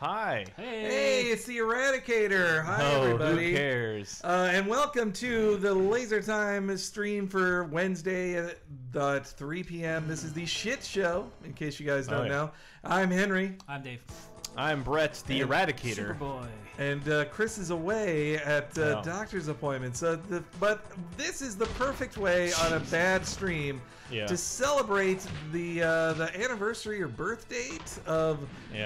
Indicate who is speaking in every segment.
Speaker 1: Hi.
Speaker 2: Hey, it's the Eradicator. Hi, everybody.
Speaker 1: Who cares?
Speaker 2: And welcome to the Laser Time stream for Wednesday at 3 p.m. This is the shit show, in case you guys don't know. I'm Henry.
Speaker 3: I'm Dave.
Speaker 1: I'm Brett, the Eradicator.
Speaker 3: Superboy.
Speaker 2: And Chris is away at doctor's appointment. But this is the perfect way on a bad stream to celebrate the anniversary or birth date of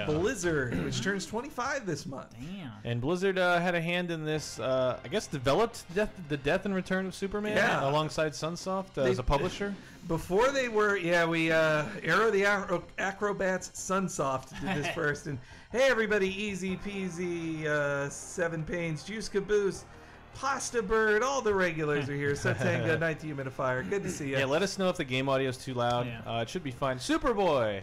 Speaker 2: Blizzard, which turns 25 this month.
Speaker 3: Damn.
Speaker 1: And Blizzard had a hand in this, I guess developed the Death and Return of Superman alongside Sunsoft as a publisher.
Speaker 2: Before they were, Arrow the Acrobats, Sunsoft did this first. And hey, everybody, easy peasy, Seven Pains, Juice Caboose, Pasta Bird, all the regulars are here. Sotanga, Night Humidifier, good to see you.
Speaker 1: Yeah, let us know if the game audio is too loud. It should be fine. Superboy,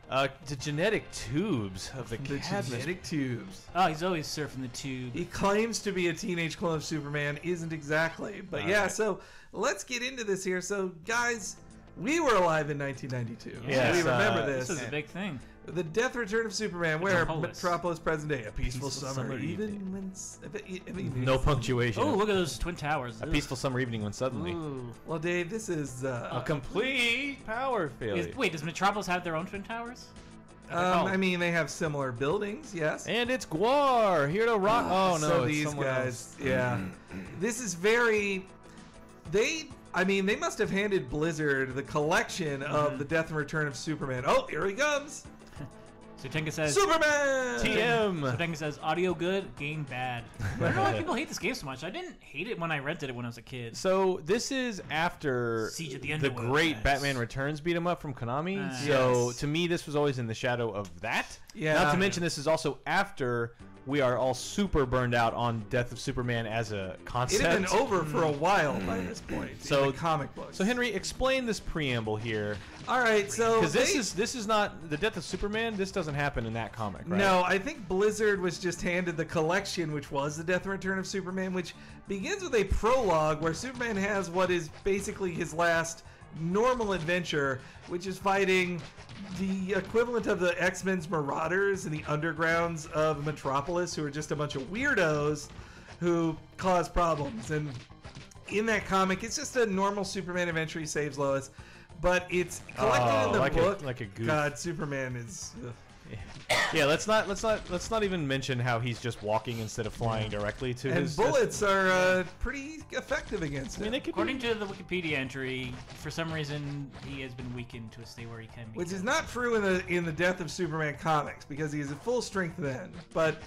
Speaker 1: the genetic tubes of the
Speaker 2: genetic tubes.
Speaker 3: Oh, he's always surfing the tube.
Speaker 2: He claims to be a teenage clone of Superman, isn't exactly. But so let's get into this here. So, guys, we were alive in 1992.
Speaker 1: Yes,
Speaker 2: we remember this.
Speaker 3: This is a big thing.
Speaker 2: The Death Return of Superman, where Metropolis present day, a peaceful summer even when...
Speaker 1: No punctuation.
Speaker 3: Oh, look at those twin towers.
Speaker 1: A peaceful summer evening when suddenly...
Speaker 3: Ooh.
Speaker 2: Well, Dave, this is...
Speaker 1: a complete power failure.
Speaker 3: Wait, does Metropolis have their own twin towers?
Speaker 2: I mean, they have similar buildings, yes.
Speaker 1: And it's Gwar, here to rock... Oh, no,
Speaker 2: so
Speaker 1: it's
Speaker 2: these guys, This is very... They must have handed Blizzard the collection of the Death and Return of Superman. Oh, here he comes!
Speaker 3: Sotanga says...
Speaker 2: Superman!
Speaker 1: TM!
Speaker 3: Sotanga says, audio good, game bad. I don't know why people hate this game so much. I didn't hate it when I rented it when I was a kid.
Speaker 1: So, this is after
Speaker 3: Siege of the
Speaker 1: great Batman Returns beat 'em up from Konami. So, to me, this was always in the shadow of that.
Speaker 2: Yeah.
Speaker 1: Not to mention, this is also after... we are all super burned out on Death of Superman as a concept.
Speaker 2: It had been over for a while by this point. So in the comic books.
Speaker 1: So Henry, explain this preamble here.
Speaker 2: All right, so
Speaker 1: because this is not the Death of Superman. This doesn't happen in that comic, right?
Speaker 2: No, I think Blizzard was just handed the collection, which was the Death and Return of Superman, which begins with a prologue where Superman has what is basically his last normal adventure, which is fighting the equivalent of the X-Men's Marauders in the undergrounds of Metropolis, who are just a bunch of weirdos who cause problems. And in that comic, it's just a normal Superman adventure. He saves Lois, but it's collected in the book.
Speaker 1: Like a goof.
Speaker 2: God, Superman is.
Speaker 1: Yeah, let's not even mention how he's just walking instead of flying directly to his.
Speaker 2: And bullets are pretty effective against him.
Speaker 3: According to the Wikipedia entry, for some reason he has been weakened to a state where he can be.
Speaker 2: Which is not true in the Death of Superman comics, because he is at full strength then. But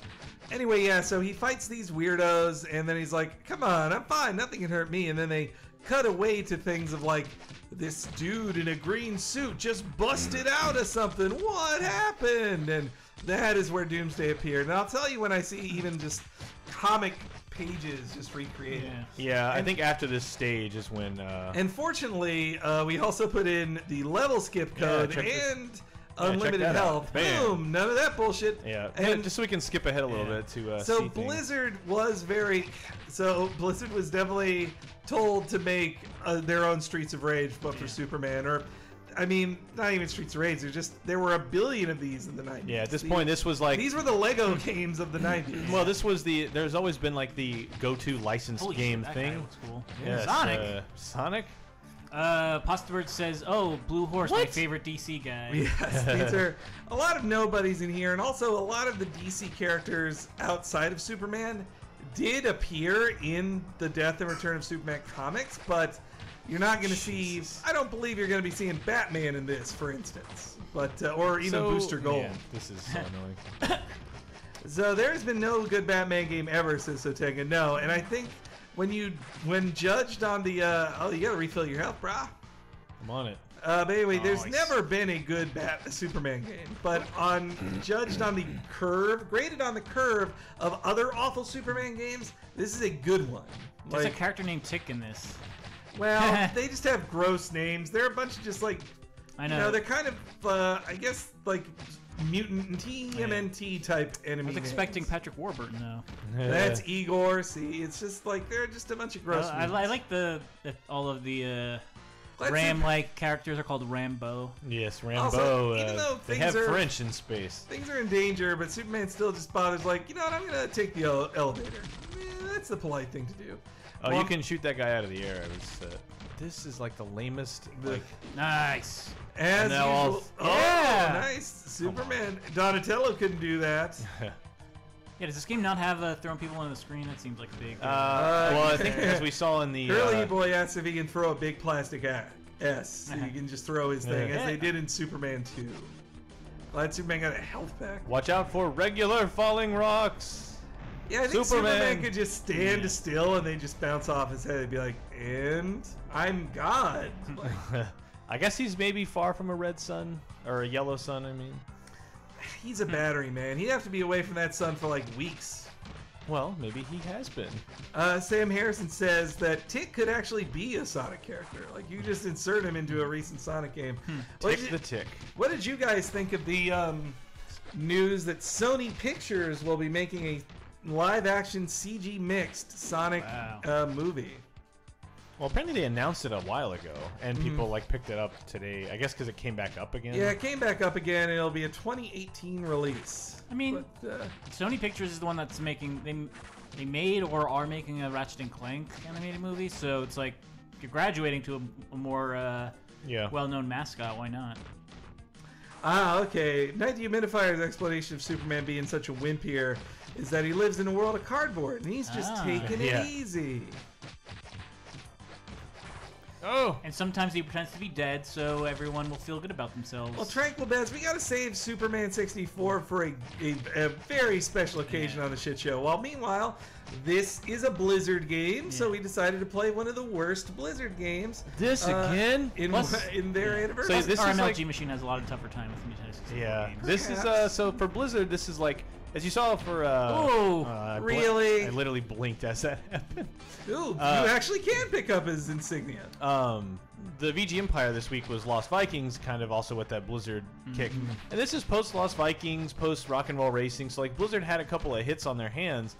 Speaker 2: anyway, so he fights these weirdos, and then he's like, "Come on, I'm fine. Nothing can hurt me." And then they cut away to things of like, this dude in a green suit just busted out of something. What happened? And that is where Doomsday appeared. And I'll tell you, when I see even just comic pages just recreated.
Speaker 1: Yeah, I think after this stage is when...
Speaker 2: And fortunately, we also put in the level skip code and unlimited health. Boom! None of that bullshit.
Speaker 1: Yeah, and just so we can skip ahead a little bit to
Speaker 2: so Blizzard was very... So Blizzard was definitely told to make their own Streets of Rage, but for Superman, or I mean, not even Streets of Rage. There were a billion of these in the 90s.
Speaker 1: Yeah, at this point, this was like
Speaker 2: these were the Lego games of the 90s.
Speaker 1: Well, this was there's always been like the go-to licensed game thing.
Speaker 3: Looks cool.
Speaker 1: Yeah, Sonic.
Speaker 3: Postbird says, "Oh, Blue Horse, my favorite DC guy."
Speaker 2: Yes, these are a lot of nobodies in here, and also a lot of the DC characters outside of Superman did appear in the Death and Return of Superman comics, but you're not going to see. I don't believe you're going to be seeing Batman in this, for instance, but or even Booster Gold.
Speaker 1: Yeah, this is so annoying.
Speaker 2: So there's been no good Batman game ever, says Sotanga. No, and I think when judged on the oh, you got to refill your health, brah.
Speaker 1: I'm on it.
Speaker 2: But anyway, there's never been a good Superman game, but judged on the curve, graded on the curve of other awful Superman games, this is a good one.
Speaker 3: There's a character named Tick in this.
Speaker 2: Well, they just have gross names. They're a bunch of just like,
Speaker 3: I know.
Speaker 2: You know, they're kind of, I guess, like mutant TMNT type enemies.
Speaker 3: I was expecting Patrick Warburton though.
Speaker 2: That's Igor. See, it's just like they're just a bunch of gross.
Speaker 3: I like all of the. Ram-like characters are called Rambo.
Speaker 1: Yes, Rambo.
Speaker 2: Also, even though
Speaker 1: they have French in space.
Speaker 2: Things are in danger, but Superman still just bothers like, you know what, I'm going to take the elevator. That's the polite thing to do.
Speaker 1: Oh, you can shoot that guy out of the air. This is like the lamest.
Speaker 3: Nice.
Speaker 2: As usual.
Speaker 3: Yeah.
Speaker 2: Nice. Superman. Donatello couldn't do that.
Speaker 3: Yeah, does this game not have throwing people on the screen? That seems like a big...
Speaker 1: well, I think as we saw in the...
Speaker 2: Curly Boy asks if he can throw a big plastic S. So you can just throw his thing, as they did in Superman 2. Glad Superman got a health pack.
Speaker 1: Watch out for regular falling rocks.
Speaker 2: Yeah, I think Superman could just stand still and they just bounce off his head. He'd be like, and I'm God.
Speaker 1: I guess he's maybe far from a red sun, or a yellow sun, I mean.
Speaker 2: He's a battery, man. He'd have to be away from that sun for like weeks.
Speaker 1: Well, maybe he has been.
Speaker 2: Sam Harrison says that Tick could actually be a Sonic character. Like, you just insert him into a recent Sonic game.
Speaker 1: Tick the Tick.
Speaker 2: What did you guys think of the news that Sony Pictures will be making a live-action CG mixed Sonic movie?
Speaker 1: Well, apparently they announced it a while ago, and people like picked it up today. I guess because it came back up again.
Speaker 2: Yeah, it came back up again, and it'll be a 2018 release.
Speaker 3: I mean, Sony Pictures is the one that's making they made or are making a Ratchet and Clank animated movie, so it's like if you're graduating to a more well-known mascot. Why not?
Speaker 2: Ah, okay. Night Humidifier's explanation of Superman being such a wimp here is that he lives in a world of cardboard, and he's just taking it easy.
Speaker 1: Oh!
Speaker 3: And sometimes he pretends to be dead, so everyone will feel good about themselves.
Speaker 2: Well, Tranquil Beds, we gotta save Superman 64 for a very special occasion on the shit show. While meanwhile, this is a Blizzard game, so we decided to play one of the worst Blizzard games.
Speaker 1: This again?
Speaker 2: In their anniversary.
Speaker 3: So this our MLG machine has a lot of tougher time with Nintendo 64 games.
Speaker 1: This is so for Blizzard. This is like. As you saw for
Speaker 2: really?
Speaker 1: I literally blinked as that happened.
Speaker 2: Ooh, you actually can pick up his insignia.
Speaker 1: The VG Empire this week was Lost Vikings, kind of also with that Blizzard kick. And this is post Lost Vikings, post Rock and Roll Racing. So like Blizzard had a couple of hits on their hands.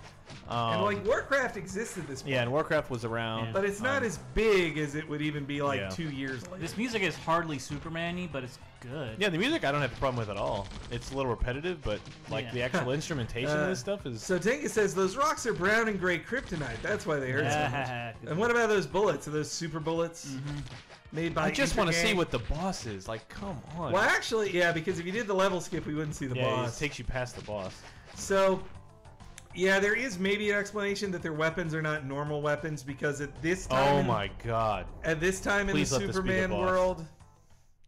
Speaker 2: And like Warcraft existed this point.
Speaker 1: Yeah, and Warcraft was around.
Speaker 2: But it's not as big as it would even be like 2 years later.
Speaker 3: This music is hardly Superman-y, but it's good.
Speaker 1: Yeah, the music I don't have a problem with at all. It's a little repetitive, but like the actual instrumentation of this stuff is...
Speaker 2: So Tenga says, those rocks are brown and gray kryptonite. That's why they hurt so much. And what about those bullets? Are those super bullets? Made by
Speaker 1: I just want to see what the boss is. Like, come on.
Speaker 2: Well, actually, yeah, because if you did the level skip, we wouldn't see the boss.
Speaker 1: It takes you past the boss.
Speaker 2: So, yeah, there is maybe an explanation that their weapons are not normal weapons because at this time...
Speaker 1: Oh my god.
Speaker 2: At this time in the Superman world...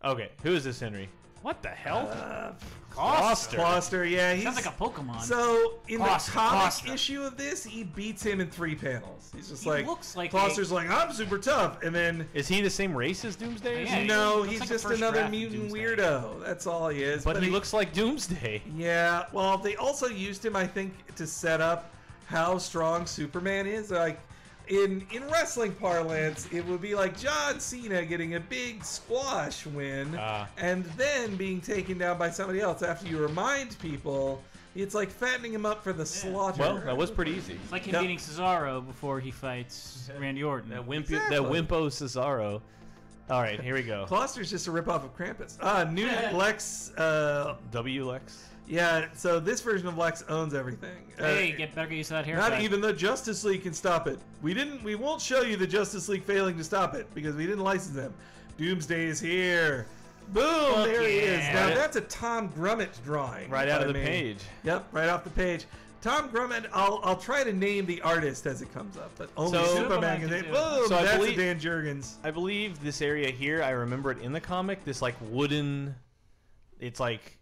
Speaker 1: Okay, who is this, Henry? What the hell?
Speaker 2: Gloucester, yeah.
Speaker 3: Sounds like a Pokemon.
Speaker 2: So, in the comic issue of this, he beats him in 3 panels. He's just
Speaker 3: looks like
Speaker 2: Gloucester's like, I'm super tough, and then...
Speaker 1: Is he the same race as Doomsday?
Speaker 3: Yeah,
Speaker 2: no, he's like just another mutant weirdo. That's all he is.
Speaker 1: But he looks like Doomsday.
Speaker 2: Yeah, well, they also used him, I think, to set up how strong Superman is. Like, in wrestling parlance, it would be like John Cena getting a big squash win and then being taken down by somebody else. After you remind people, it's like fattening him up for the slaughter.
Speaker 1: Well, that was pretty easy.
Speaker 3: It's like him beating Cesaro before he fights Randy Orton.
Speaker 1: That Wimpo Cesaro. All right, here we go.
Speaker 2: Gloucester's just a ripoff of Krampus. New Lex.
Speaker 1: W Lex.
Speaker 2: Yeah, so this version of Lex owns everything.
Speaker 3: Hey, better get used to that haircut.
Speaker 2: Not even the Justice League can stop it. We won't show you the Justice League failing to stop it because we didn't license them. Doomsday is here. Boom, there he is. Now that's a Tom Grummett drawing.
Speaker 1: Right out of the page.
Speaker 2: Yep, right off the page. Tom Grummett, I'll try to name the artist as it comes up, but only Superman can name. Boom,
Speaker 1: so
Speaker 2: that's a Dan Jurgens.
Speaker 1: I believe this area here, I remember it in the comic, this like wooden, it's like,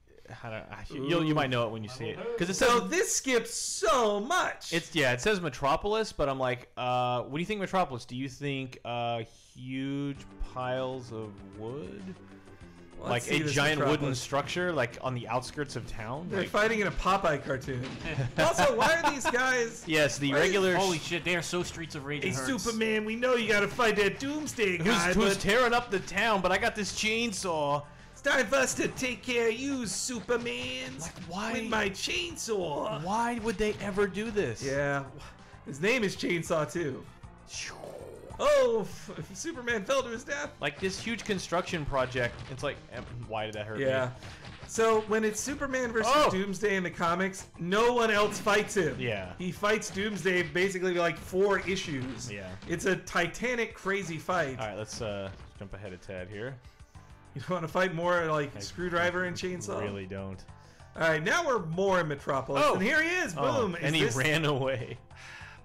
Speaker 1: you might know it when you see it.
Speaker 2: So this skips so much.
Speaker 1: It says Metropolis, but I'm like, what do you think Metropolis? Do you think huge piles of wood? Like a giant wooden structure, like on the outskirts of town?
Speaker 2: They're fighting in a Popeye cartoon. Also, why are these guys...
Speaker 1: Yes, the regular...
Speaker 3: Holy shit, they are so Streets of Rage.
Speaker 2: Hey, Superman, we know you gotta fight that Doomsday guy,
Speaker 1: who's tearing up the town, but I got this chainsaw.
Speaker 2: Time for us to take care of you, Superman.
Speaker 1: Like, why?
Speaker 2: With my chainsaw.
Speaker 1: Why would they ever do this?
Speaker 2: Yeah. His name is Chainsaw, too. oh, Superman fell to his death.
Speaker 1: Like this huge construction project. It's like, why did that hurt me?
Speaker 2: Yeah. So when it's Superman versus Doomsday in the comics, no one else fights him.
Speaker 1: Yeah.
Speaker 2: He fights Doomsday basically like 4 issues.
Speaker 1: Yeah.
Speaker 2: It's a titanic, crazy fight.
Speaker 1: All right, let's jump ahead a tad here.
Speaker 2: You want to fight more like Screwdriver and Chainsaw?
Speaker 1: Really don't.
Speaker 2: All right, now we're more in Metropolis, and here he is. Boom!
Speaker 1: And he ran away.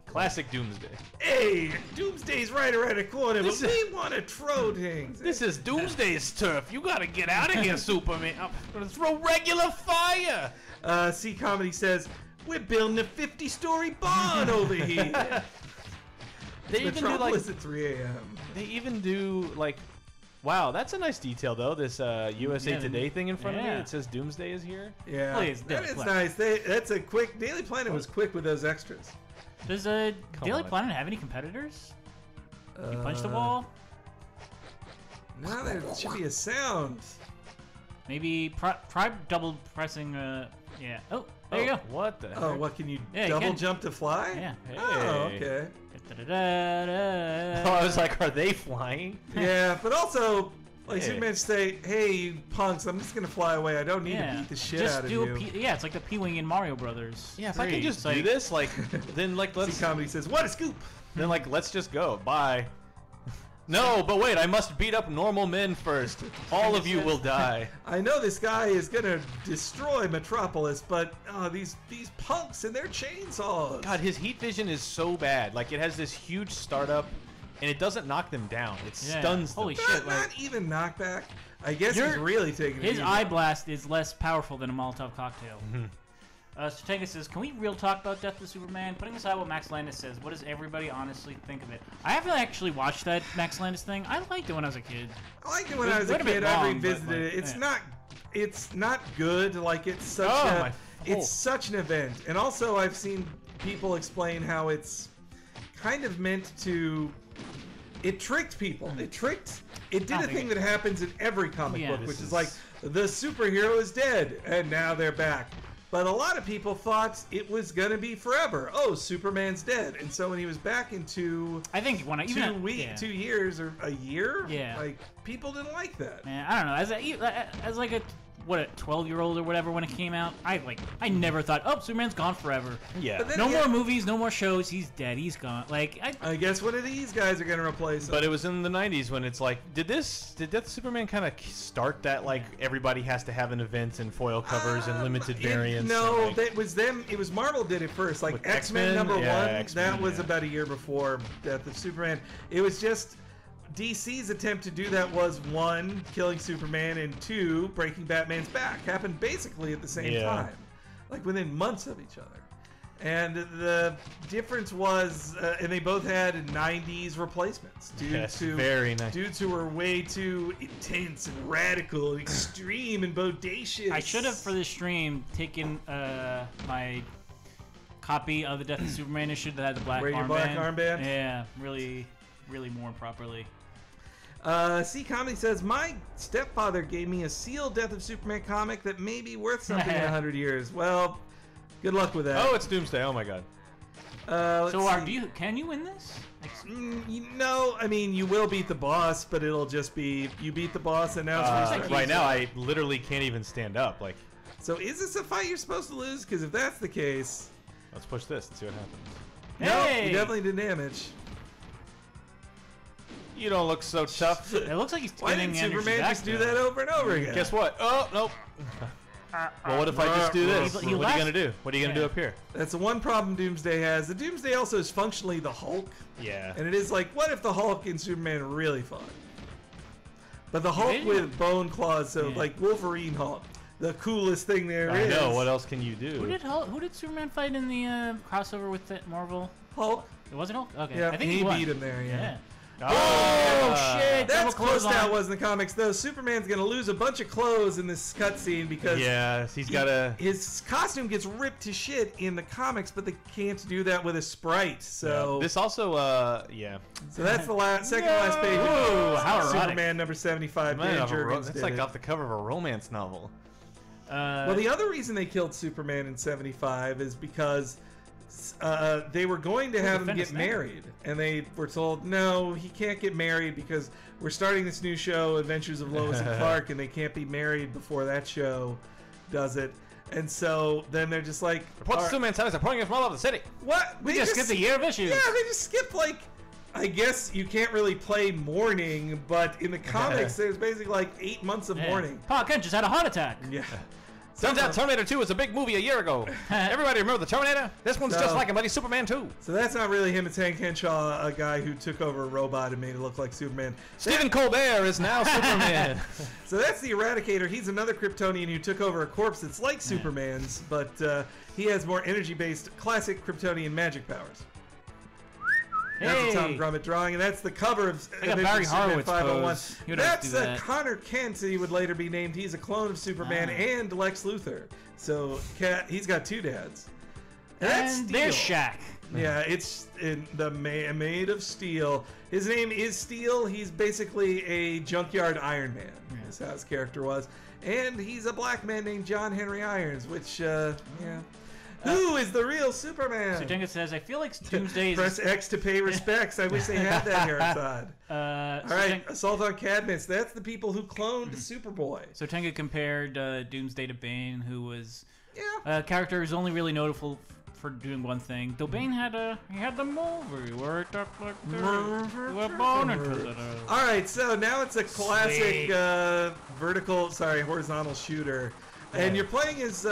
Speaker 1: Classic Doomsday.
Speaker 2: Hey, Doomsday's right around the corner, but we want to throw things.
Speaker 1: This is Doomsday's turf. You gotta get out of here, Superman. I'm gonna throw regular fire.
Speaker 2: C Comedy says, we're building a 50-story barn over here.
Speaker 1: They even do like
Speaker 2: at 3 a.m.
Speaker 1: They even do like, wow, that's a nice detail though. This USA Today thing in front of me. It says Doomsday is here.
Speaker 2: Yeah,
Speaker 3: please,
Speaker 2: that is nice. That's a quick. Daily Planet was quick with those extras.
Speaker 3: Does Daily Planet have any competitors? You punch the wall?
Speaker 2: No, there should be a sound.
Speaker 3: Maybe try double pressing. Yeah. Oh, there you go.
Speaker 1: What the heck?
Speaker 2: Oh, what can you double jump to fly?
Speaker 3: Yeah.
Speaker 1: Hey.
Speaker 2: Oh, okay.
Speaker 1: Oh, I was like, are they flying?
Speaker 2: Yeah, but also, like Superman say, hey, you punks, I'm just gonna fly away. I don't need to beat the shit out of you.
Speaker 3: Yeah, it's like the P-wing in Mario Brothers.
Speaker 1: Yeah, if I can just do this, like, then like let's.
Speaker 2: C Comedy says, what a scoop!
Speaker 1: Then like let's just go. Bye. No, but wait, I must beat up normal men first. All of you will die.
Speaker 2: I know this guy is gonna destroy Metropolis, but these punks and their chainsaws.
Speaker 1: God, his heat vision is so bad. Like it has this huge startup, and it doesn't knock them down. It stuns them.
Speaker 3: Holy shit!
Speaker 2: Not even knockback. I guess he's really taking
Speaker 3: his eye blast is less powerful than a Molotov cocktail. Stratega says, can we real talk about Death of Superman? Putting aside what Max Landis says, what does everybody honestly think of it? I haven't actually watched that Max Landis thing. I liked it when I was a kid.
Speaker 2: I liked it when I was a kid. I revisited it. It's not good. Like it's such it's such an event. And also I've seen people explain how it's kind of meant to. It tricked people. It did a thing that happens in every comic book, which is like the superhero is dead and now they're back. But a lot of people thought it was gonna be forever. Oh, Superman's dead, and so when he was back in 2 years or a year, like people didn't like that.
Speaker 3: Man, I don't know. As like a 12-year-old or whatever when it came out, I never thought, oh, Superman's gone forever.
Speaker 1: Yeah.
Speaker 3: No more movies, no more shows. He's dead. He's gone. Like
Speaker 2: I guess one of these guys are gonna replace him.
Speaker 1: But it was in the 90s when it's like, did Death of Superman kind of start that like everybody has to have an event and foil covers and limited variants?
Speaker 2: No, that was them. It was Marvel did it first. Like X-Men #1. That was about a year before Death of Superman. It was just. DC's attempt to do that was 1, killing Superman, and 2, breaking Batman's back. Happened basically at the same time, like within months of each other. And the difference was, and they both had 90s replacements. Dudes who were way too intense and radical, and extreme and bodacious.
Speaker 3: I should have for this stream taken my copy of the Death of Superman issue that had the black armband. Yeah, really more properly.
Speaker 2: C Comedy says, my stepfather gave me a sealed Death of Superman comic that may be worth something in 100 years. Well, good luck with that.
Speaker 1: Oh, it's Doomsday. Oh my God.
Speaker 3: Can you win this?
Speaker 2: No, I mean you will beat the boss, but it'll just be you beat the boss and now it's
Speaker 1: right now I literally can't even stand up. Like.
Speaker 2: So is this a fight you're supposed to lose? Because if that's the case,
Speaker 1: let's push this and see what happens.
Speaker 2: No, you definitely did damage.
Speaker 1: You don't look so tough.
Speaker 3: It looks like he's spinning.
Speaker 2: Why didn't Superman just do that over and over again?
Speaker 1: Guess what? Oh, nope. Well, what if I just do this? What are you gonna do? What are you gonna do up here?
Speaker 2: That's the one problem Doomsday has. The Doomsday also is functionally the Hulk.
Speaker 1: Yeah.
Speaker 2: And it is like, what if the Hulk and Superman really fought? But the Hulk with bone claws, so like Wolverine Hulk, the coolest thing there is.
Speaker 1: I know. What else can you do?
Speaker 3: Who did Superman fight in the crossover with Marvel?
Speaker 2: Hulk.
Speaker 3: It wasn't Hulk. Okay.
Speaker 2: Yeah,
Speaker 3: I think
Speaker 2: he beat him there. Yeah.
Speaker 3: Oh shit!
Speaker 2: That's close to how it was in the comics, though. Superman's gonna lose a bunch of clothes in this cutscene because his costume gets ripped to shit in the comics, but they can't do that with a sprite. So
Speaker 1: this also,
Speaker 2: So that's the second last page.
Speaker 3: How
Speaker 2: Superman #75.
Speaker 1: That's like off the cover of a romance novel.
Speaker 2: Well, the other reason they killed Superman in '75 is because they were going to have him get married, and they were told, no, he can't get married because we're starting this new show, Adventures of Lois and Clark, and they can't be married before that show does it. And so then they're just like,
Speaker 1: reports of Superman Tennis are pouring in from all over the city.
Speaker 2: What?
Speaker 3: We just skipped a year of issues.
Speaker 2: Yeah, they just skipped, like, I guess you can't really play morning, but in the comics, there's basically like 8 months of morning.
Speaker 3: Pa Kent just had a heart attack.
Speaker 2: Yeah.
Speaker 1: Turns out Terminator 2 was a big movie a year ago. Everybody remember the Terminator? This one's just like a bloody Superman 2.
Speaker 2: So that's not really him. It's Hank Henshaw, a guy who took over a robot and made it look like Superman.
Speaker 1: Stephen Colbert is now Superman.
Speaker 2: So that's the Eradicator. He's another Kryptonian who took over a corpse that's like Superman's, but he has more energy-based classic Kryptonian magic powers. That's a Tom Grummett drawing, and that's the cover of
Speaker 3: Barry
Speaker 2: Superman
Speaker 3: Horowitz
Speaker 2: 501. That's Connor Kent. He would later be named. He's a clone of Superman and Lex Luthor. So he's got two dads.
Speaker 3: And there's Shaq.
Speaker 2: Yeah, it's made of steel. His name is Steel. He's basically a junkyard Iron Man. That's how his character was. And he's a black man named John Henry Irons, which, who is the real Superman?
Speaker 3: So Jenga says, I feel like Doomsday
Speaker 2: Press X to pay respects. I wish they had that here, Todd. All right, Assault on Cadmus. That's the people who cloned Superboy.
Speaker 3: So Tenga compared Doomsday to Bane, who was a character who's only really notable for doing one thing. Though Bane had the movie where it talked like
Speaker 2: All right, so now it's a classic horizontal shooter. And you're playing as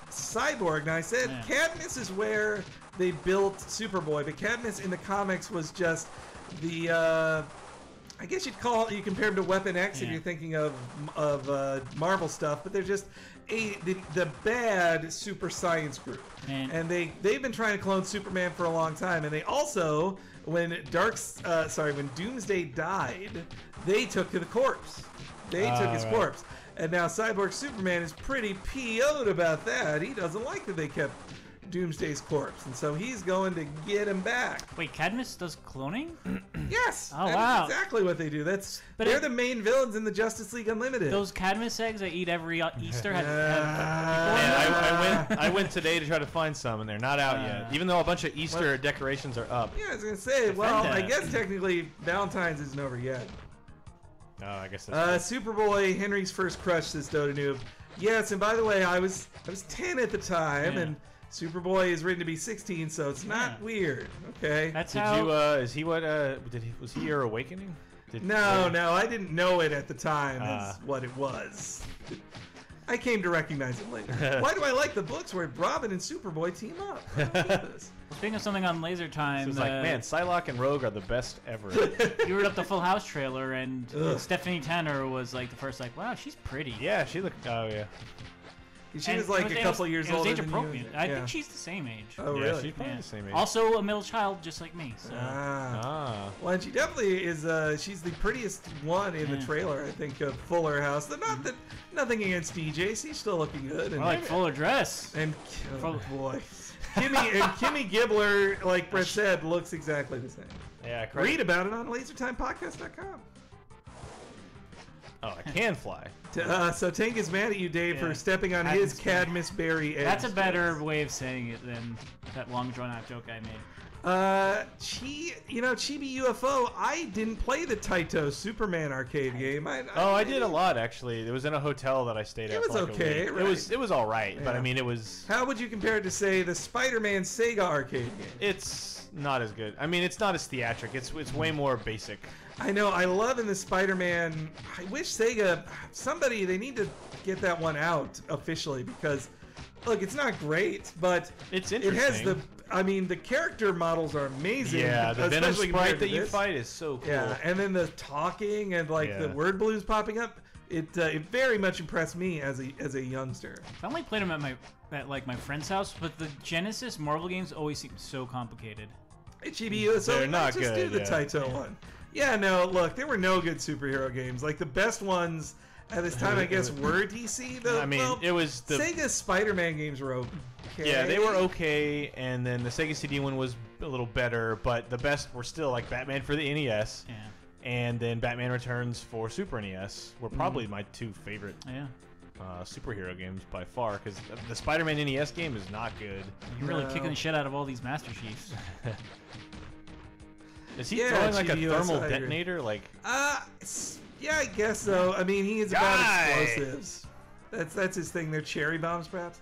Speaker 2: Cyborg. Now, I said Cadmus is where they built Superboy, but Cadmus in the comics was just the, I guess you compare him to Weapon X if you're thinking of Marvel stuff, but they're just the bad super science group. And they've been trying to clone Superman for a long time, and they also, when Doomsday died, they took the corpse. They took his corpse. And now Cyborg Superman is pretty PO'd about that. He doesn't like that they kept Doomsday's corpse, and so he's going to get him back.
Speaker 3: Wait, Cadmus does cloning?
Speaker 2: Yes.
Speaker 3: Oh, wow.
Speaker 2: That's exactly what they do. They're the main villains in the Justice League Unlimited.
Speaker 3: Those Cadmus eggs I eat every Easter have
Speaker 1: I went today to try to find some, and they're not out yet. Even though a bunch of Easter decorations are up.
Speaker 2: Yeah, I was gonna say. Well, I guess technically Valentine's isn't over yet.
Speaker 1: Oh, I guess that's
Speaker 2: Superboy, Henry's first crush, says Dota Noob. Yes, and by the way, I was 10 at the time, and Superboy is written to be 16, so it's not weird. Okay.
Speaker 3: That's
Speaker 1: was he your awakening?
Speaker 2: No, I didn't know it at the time as what it was. I came to recognize it later. Why do I like the books where Robin and Superboy team up?
Speaker 3: Speaking of something on Laser Time,
Speaker 1: it's like, man, Psylocke and Rogue are the best ever.
Speaker 3: You were up the Full House trailer, and Stephanie Tanner was like the first, like, wow, she's pretty.
Speaker 1: Yeah, she looked. Oh yeah.
Speaker 2: She was like a couple years older
Speaker 3: age
Speaker 2: than
Speaker 3: appropriate.
Speaker 2: you.
Speaker 3: I think she's the same age.
Speaker 2: Oh, really?
Speaker 1: Yeah, she's probably the same age.
Speaker 3: Also a middle child, just like me. So.
Speaker 2: Well, and she definitely is. She's the prettiest one in the trailer, I think, of Fuller House. Nothing against DJ. She's still looking good. And
Speaker 3: I like Fuller Dress.
Speaker 2: And boy, Kimmy Gibbler, like Brett said, looks exactly the same.
Speaker 1: Yeah.
Speaker 2: Read about it on LaserTimePodcast.com.
Speaker 1: Oh, I can fly.
Speaker 2: So Tank is mad at you, Dave, for stepping on his Cadmus Berry egg.
Speaker 3: That's a better way of saying it than that long drawn-out joke I made.
Speaker 2: Chibi UFO, I didn't play the Taito Superman arcade game.
Speaker 1: I did a lot, actually. It was in a hotel that I stayed at.
Speaker 2: It was okay, right?
Speaker 1: It was all right, but I mean, it was...
Speaker 2: How would you compare it to, say, the Spider-Man Sega arcade game?
Speaker 1: It's not as good. I mean, it's not as theatric. It's way more basic.
Speaker 2: I know. I love in the Spider-Man... I wish Sega... they need to get that one out officially, because... Look, it's not great, but
Speaker 1: it's interesting.
Speaker 2: It has the character models are amazing.
Speaker 1: Yeah, the Venom sprite that you fight is so cool.
Speaker 2: Yeah, and then the talking and the word blues popping up, it very much impressed me as a youngster.
Speaker 3: I only played them at my friend's house, but the Genesis Marvel games always seem so complicated.
Speaker 2: They're not good. Just do the Taito one. Yeah, no, look, there were no good superhero games. Like the best ones. At this time, I guess, were DC, though.
Speaker 1: I mean, it was the...
Speaker 2: Sega's Spider-Man games were okay.
Speaker 1: Yeah, they were okay, and then the Sega CD one was a little better, but the best were still, like, Batman for the NES, and then Batman Returns for Super NES were probably my two favorite.
Speaker 3: Yeah.
Speaker 1: superhero games by far, because the Spider-Man NES game is not good.
Speaker 3: You're really kicking the shit out of all these Master Chiefs.
Speaker 1: Is he throwing like a thermal detonator? Like,
Speaker 2: yeah, I guess so. I mean, he is about explosives. That's his thing. They're cherry bombs, perhaps.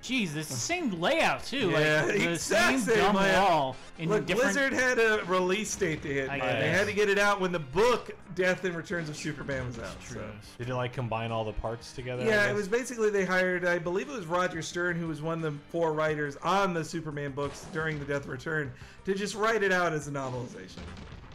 Speaker 3: Jeez, it's the same layout too.
Speaker 2: Yeah,
Speaker 3: like the same dumb wall.
Speaker 2: Look, Blizzard had a release date to hit. They had to get it out when the book Death and Returns of Superman was out.
Speaker 3: True.
Speaker 2: So.
Speaker 1: Did it like combine all the parts together?
Speaker 2: Yeah, it was basically they hired, I believe it was Roger Stern, who was one of the 4 writers on the Superman books during the Death and Return, to just write it out as a novelization.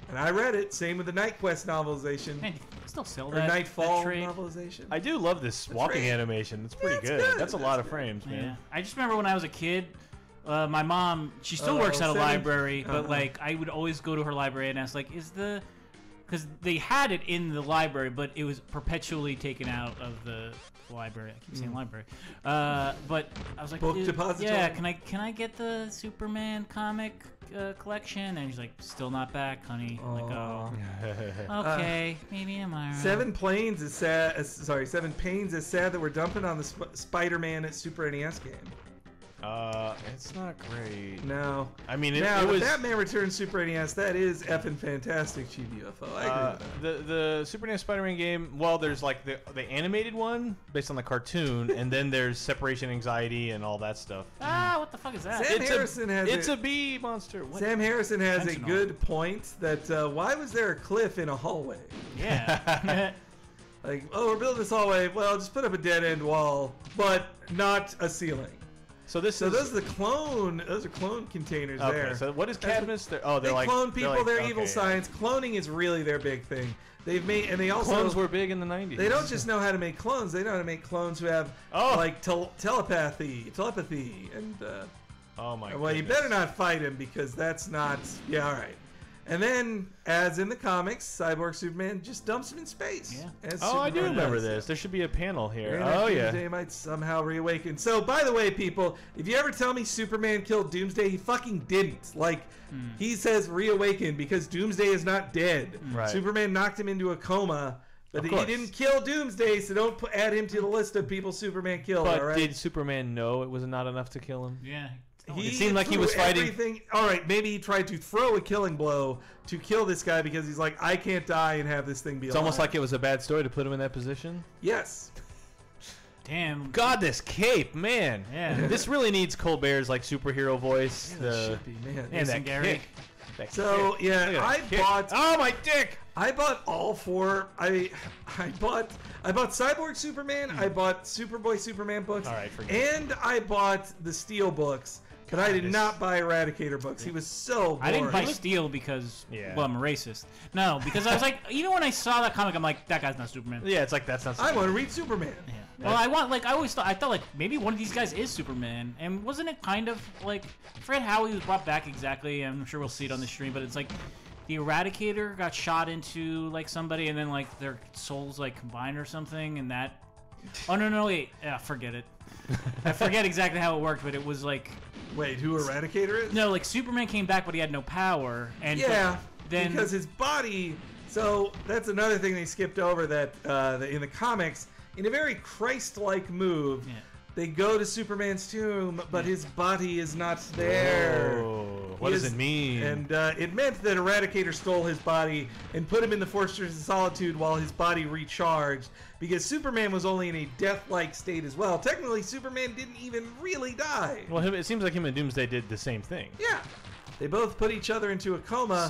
Speaker 2: And I read it. Same with the Night Quest novelization.
Speaker 3: Man, you still sell that?
Speaker 2: Or Nightfall novelization.
Speaker 1: I do love this walking animation. It's pretty good. That's a lot of frames, man.
Speaker 3: I just remember when I was a kid, my mom, she still works at a library, but like I would always go to her library and ask, like, because they had it in the library, but it was perpetually taken out of the library. I keep saying library. But I was like,
Speaker 2: book depository.
Speaker 3: Yeah, can I get the Superman comic collection? And she's like, still not back, honey. I'm like, oh, okay, maybe tomorrow.
Speaker 2: 7 Planes is sad. Sorry, 7 Pains is sad that we're dumping on the Spider-Man at Super NES game.
Speaker 1: It's not great.
Speaker 2: No.
Speaker 1: I mean,
Speaker 2: it
Speaker 1: was...
Speaker 2: Batman Returns Super NES, that is effing fantastic, Chief UFO. I agree with that.
Speaker 1: The Super NES Spider-Man game, well, there's like the animated one based on the cartoon, and then there's Separation Anxiety and all that stuff.
Speaker 3: What the fuck is that?
Speaker 1: It's a bee monster. What?
Speaker 2: Sam Harrison has a good point that why was there a cliff in a hallway?
Speaker 3: Yeah.
Speaker 2: Like, oh, we're building this hallway. Well, just put up a dead-end wall, but not a ceiling.
Speaker 1: So those are clone
Speaker 2: containers
Speaker 1: okay,
Speaker 2: there.
Speaker 1: So what is Cadmus? They
Speaker 2: clone people. They're evil science. Cloning is really their big thing. They've made, and they also
Speaker 1: clones were big in the 90s.
Speaker 2: They don't just know how to make clones. They know how to make clones who have like telepathy, and
Speaker 1: oh my.
Speaker 2: Well, you better not fight him because that's not. Yeah, all right. And then, as in the comics, Cyborg Superman just dumps him in space.
Speaker 3: Yeah.
Speaker 1: I do remember this. There should be a panel here.
Speaker 2: Doomsday might somehow reawaken. So, by the way, people, if you ever tell me Superman killed Doomsday, he fucking didn't. Like, he says reawaken because Doomsday is not dead.
Speaker 1: Right.
Speaker 2: Superman knocked him into a coma, but he didn't kill Doomsday, so don't add him to the list of people Superman killed.
Speaker 1: But
Speaker 2: all right?
Speaker 1: Did Superman know it was not enough to kill him?
Speaker 3: Yeah.
Speaker 1: It seemed like he was fighting
Speaker 2: everything. All right, maybe he tried to throw a killing blow to kill this guy because he's like, I can't die and have this thing be alive.
Speaker 1: It's almost like it was a bad story to put him in that position.
Speaker 2: Yes.
Speaker 3: Damn.
Speaker 1: God, this cape, man.
Speaker 3: Yeah.
Speaker 1: This really needs Colbert's like superhero voice.
Speaker 2: Yeah, that should be, man.
Speaker 1: And that
Speaker 3: Gary.
Speaker 1: kick.
Speaker 2: So yeah, I bought.
Speaker 1: Oh my dick!
Speaker 2: I bought all 4. I bought Cyborg Superman. I bought Superboy Superman books.
Speaker 1: All right,
Speaker 2: and I bought the Steel books. But I did not buy Eradicator books. He was so boring.
Speaker 3: I didn't buy Steel because, well, I'm a racist. No, because I was like, even when I saw that comic, I'm like, that guy's not Superman.
Speaker 1: Yeah, it's like, that's not Superman.
Speaker 2: I want to read Superman.
Speaker 3: Yeah. Well, I thought like maybe one of these guys is Superman, and wasn't it kind of like, I forget how he was brought back exactly. I'm sure we'll see it on the stream, but it's like the Eradicator got shot into like somebody, and then like their souls like combined or something, and that. Oh no, wait, forget it. I forget exactly how it worked, but it was like.
Speaker 2: Wait, who Eradicator is?
Speaker 3: No, like Superman came back, but he had no power, and then
Speaker 2: because his body. So that's another thing they skipped over that in the comics, in a very Christ-like move, they go to Superman's tomb, but his body is not there.
Speaker 1: Whoa. What does it mean?
Speaker 2: And it meant that Eradicator stole his body and put him in the Fortress of Solitude while his body recharged, because Superman was only in a death-like state as well. Technically, Superman didn't even really die.
Speaker 1: Well, it seems like him and Doomsday did the same thing.
Speaker 2: Yeah. They both put each other into a coma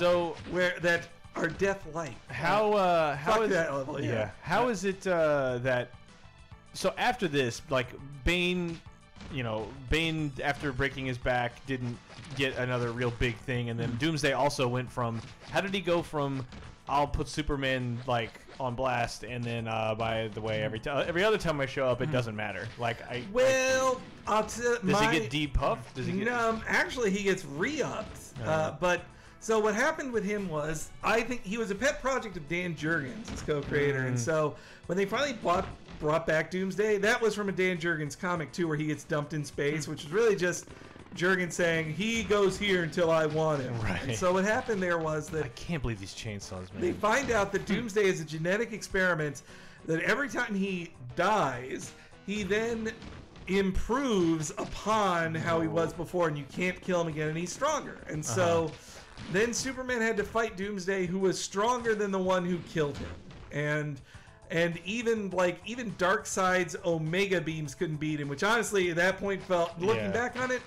Speaker 2: that are death-like.
Speaker 1: How is
Speaker 2: that level? Yeah.
Speaker 1: How is it that... So after this, like, Bane after breaking his back didn't get another real big thing, and then Doomsday also went from, how did he go from, I'll put Superman like on blast, and then by the way, every other time I show up, it doesn't matter. Like
Speaker 2: I'll tell.
Speaker 1: Does he get depuffed? Does he get?
Speaker 2: No, actually, he gets re-upped. But so what happened with him was, I think he was a pet project of Dan Jurgens, his co-creator, and so when they finally brought back Doomsday, that was from a Dan Jurgens comic too, where he gets dumped in space, which is really just Jurgens saying he goes here until I want him.
Speaker 1: Right.
Speaker 2: And so what happened there was that
Speaker 1: I can't believe these chainsaws, man.
Speaker 2: They find out that Doomsday is a genetic experiment that every time he dies, he then improves upon how he was before, and you can't kill him again, and he's stronger. And so then Superman had to fight Doomsday, who was stronger than the one who killed him. And even Darkseid's Omega beams couldn't beat him, which honestly at that point felt, looking back on it,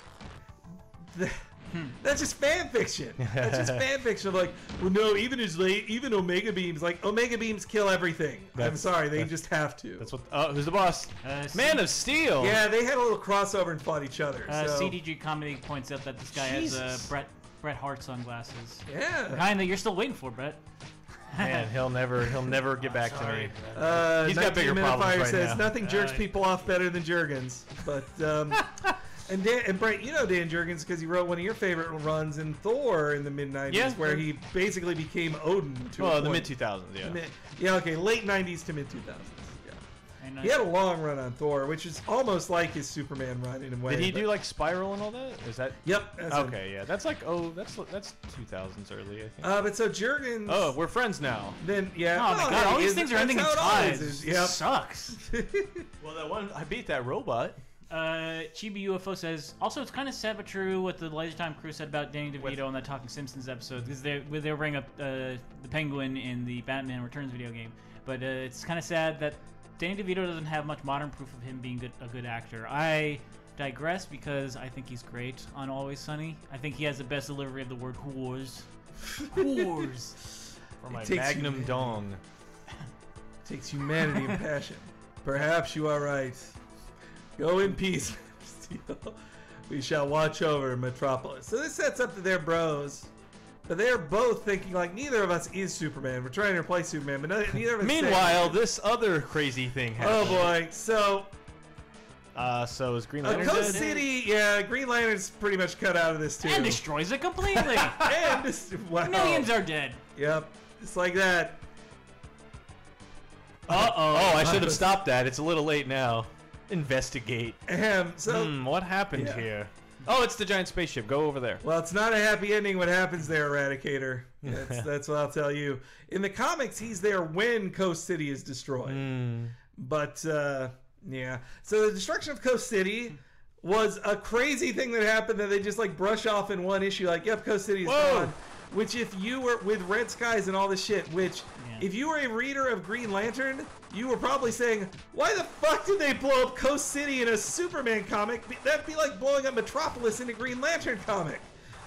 Speaker 2: that's just fan fiction. That's just fan fiction. Of like, well, no, even Omega beams, like Omega beams kill everything. I'm sorry, they just have to.
Speaker 1: That's what. Oh, who's the boss? Man of Steel.
Speaker 2: Yeah, they had a little crossover and fought each other. So.
Speaker 3: CDG Comedy points out that this guy has Bret Hart sunglasses.
Speaker 2: Yeah.
Speaker 3: The kind that you're still waiting for, Brett.
Speaker 1: Man, he'll never get back to me.
Speaker 2: He's got bigger problems right says, now. Nothing jerks people off better than Jurgens. But and Brett, you know Dan Jurgens because he wrote one of your favorite runs in Thor in the mid-90s, where he basically became Odin.
Speaker 1: The mid-2000s,
Speaker 2: yeah. Okay, late 90s to mid-2000s. He had a long run on Thor, which is almost like his Superman run in a way.
Speaker 1: Did he do like Spiral and all that? Is that?
Speaker 2: Yep.
Speaker 1: Yeah. That's like that's 2000s early, I think.
Speaker 2: But so Jurgens.
Speaker 1: Oh, we're friends now.
Speaker 2: Then yeah.
Speaker 3: Oh my God! All these things are ending in ties.
Speaker 2: Yep.
Speaker 3: Sucks.
Speaker 1: Well, that one I beat that robot.
Speaker 3: Chibi UFO says also it's kind of sad but true what the Laser Time crew said about Danny DeVito on that Talking Simpsons episode because they were bringing up the Penguin in the Batman Returns video game, but it's kind of sad that Danny DeVito doesn't have much modern proof of him being a good actor. I digress because I think he's great on Always Sunny. I think he has the best delivery of the word whores. Whores.
Speaker 1: For my magnum dong.
Speaker 2: Takes humanity and passion. Perhaps you are right. Go in peace, Steel. We shall watch over Metropolis. So this sets up that they're bros. But they're both thinking like neither of us is Superman. We're trying to replace Superman, but neither of us.
Speaker 1: Meanwhile, this other crazy thing happened.
Speaker 2: Oh boy! So
Speaker 1: is Green Lantern
Speaker 2: Coast City? Yeah, Green Lantern's pretty much cut out of this too.
Speaker 3: And destroys it completely.
Speaker 2: Wow.
Speaker 3: Millions are dead.
Speaker 2: Yep, just like that.
Speaker 1: Oh, I should have stopped that. It's a little late now. Investigate.
Speaker 2: What
Speaker 1: happened here? Oh, it's the giant spaceship. Go over there.
Speaker 2: Well, it's not a happy ending what happens there, Eradicator. That's what I'll tell you. In the comics, he's there when Coast City is destroyed. But, yeah. So the destruction of Coast City was a crazy thing that happened that they just, like, brush off in one issue. Like, yep, Coast City is gone. Which if you were with Red Skies and all this shit, which if you were a reader of Green Lantern, you were probably saying, why the fuck did they blow up Coast City in a Superman comic? That'd be like blowing up Metropolis in a Green Lantern comic.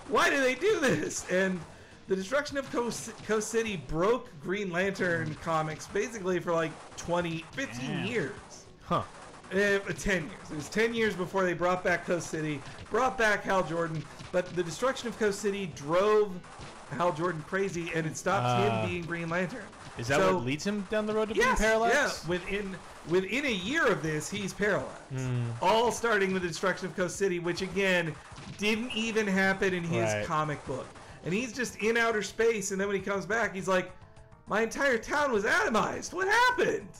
Speaker 2: Why do they do this? And the destruction of Coast City broke Green Lantern comics basically for like 15 years. 10 years. It was 10 years before they brought back Coast City, brought back Hal Jordan, but the destruction of Coast City drove Hal Jordan crazy, and it stopped him being Green Lantern.
Speaker 1: Is that what leads him down the road to being Parallax?
Speaker 2: Yeah, within a year of this, he's Parallax. All starting with the destruction of Coast City, which again didn't even happen in his comic book. And he's just in outer space, and then when he comes back, he's like, my entire town was atomized. What happened?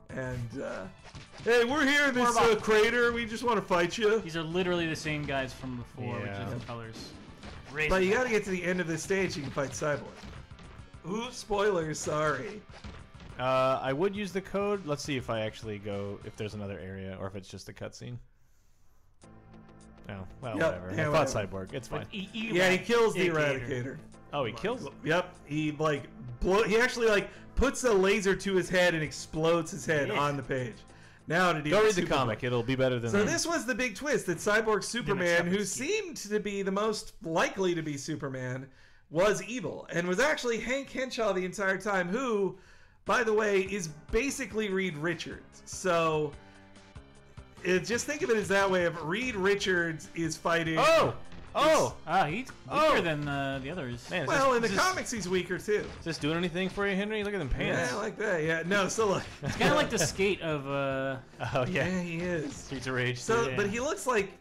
Speaker 2: And hey, we're here in this crater. We just want to fight you.
Speaker 3: These are literally the same guys from before, with different colors.
Speaker 2: But you got to get to the end of this stage. You can fight Cyborg. Ooh, spoilers. Sorry.
Speaker 1: I would use the code. Let's see if I actually go. If there's another area, or if it's just a cutscene. Oh, well, whatever. I thought Cyborg. It's fine.
Speaker 2: He kills the Eradicator.
Speaker 1: Oh, he kills?
Speaker 2: Yep. He he actually puts a laser to his head and explodes his head on the page. Now to
Speaker 1: go read the comic. It'll be better than.
Speaker 2: So this was the big twist that Cyborg Superman, who seemed to be the most likely to be Superman, was evil and was actually Hank Henshaw the entire time. Who, by the way, is basically Reed Richards. So just think of it as that way. If Reed Richards is fighting.
Speaker 3: He's weaker than the others.
Speaker 2: Man, in the comics, he's weaker too.
Speaker 1: Is this doing anything for you, Henry? Look at them pants.
Speaker 2: Yeah, like that. Yeah, no. So look,
Speaker 3: it's kind of like the skate of.
Speaker 2: Yeah, he is.
Speaker 1: Streets of Rage.
Speaker 2: So, but he looks like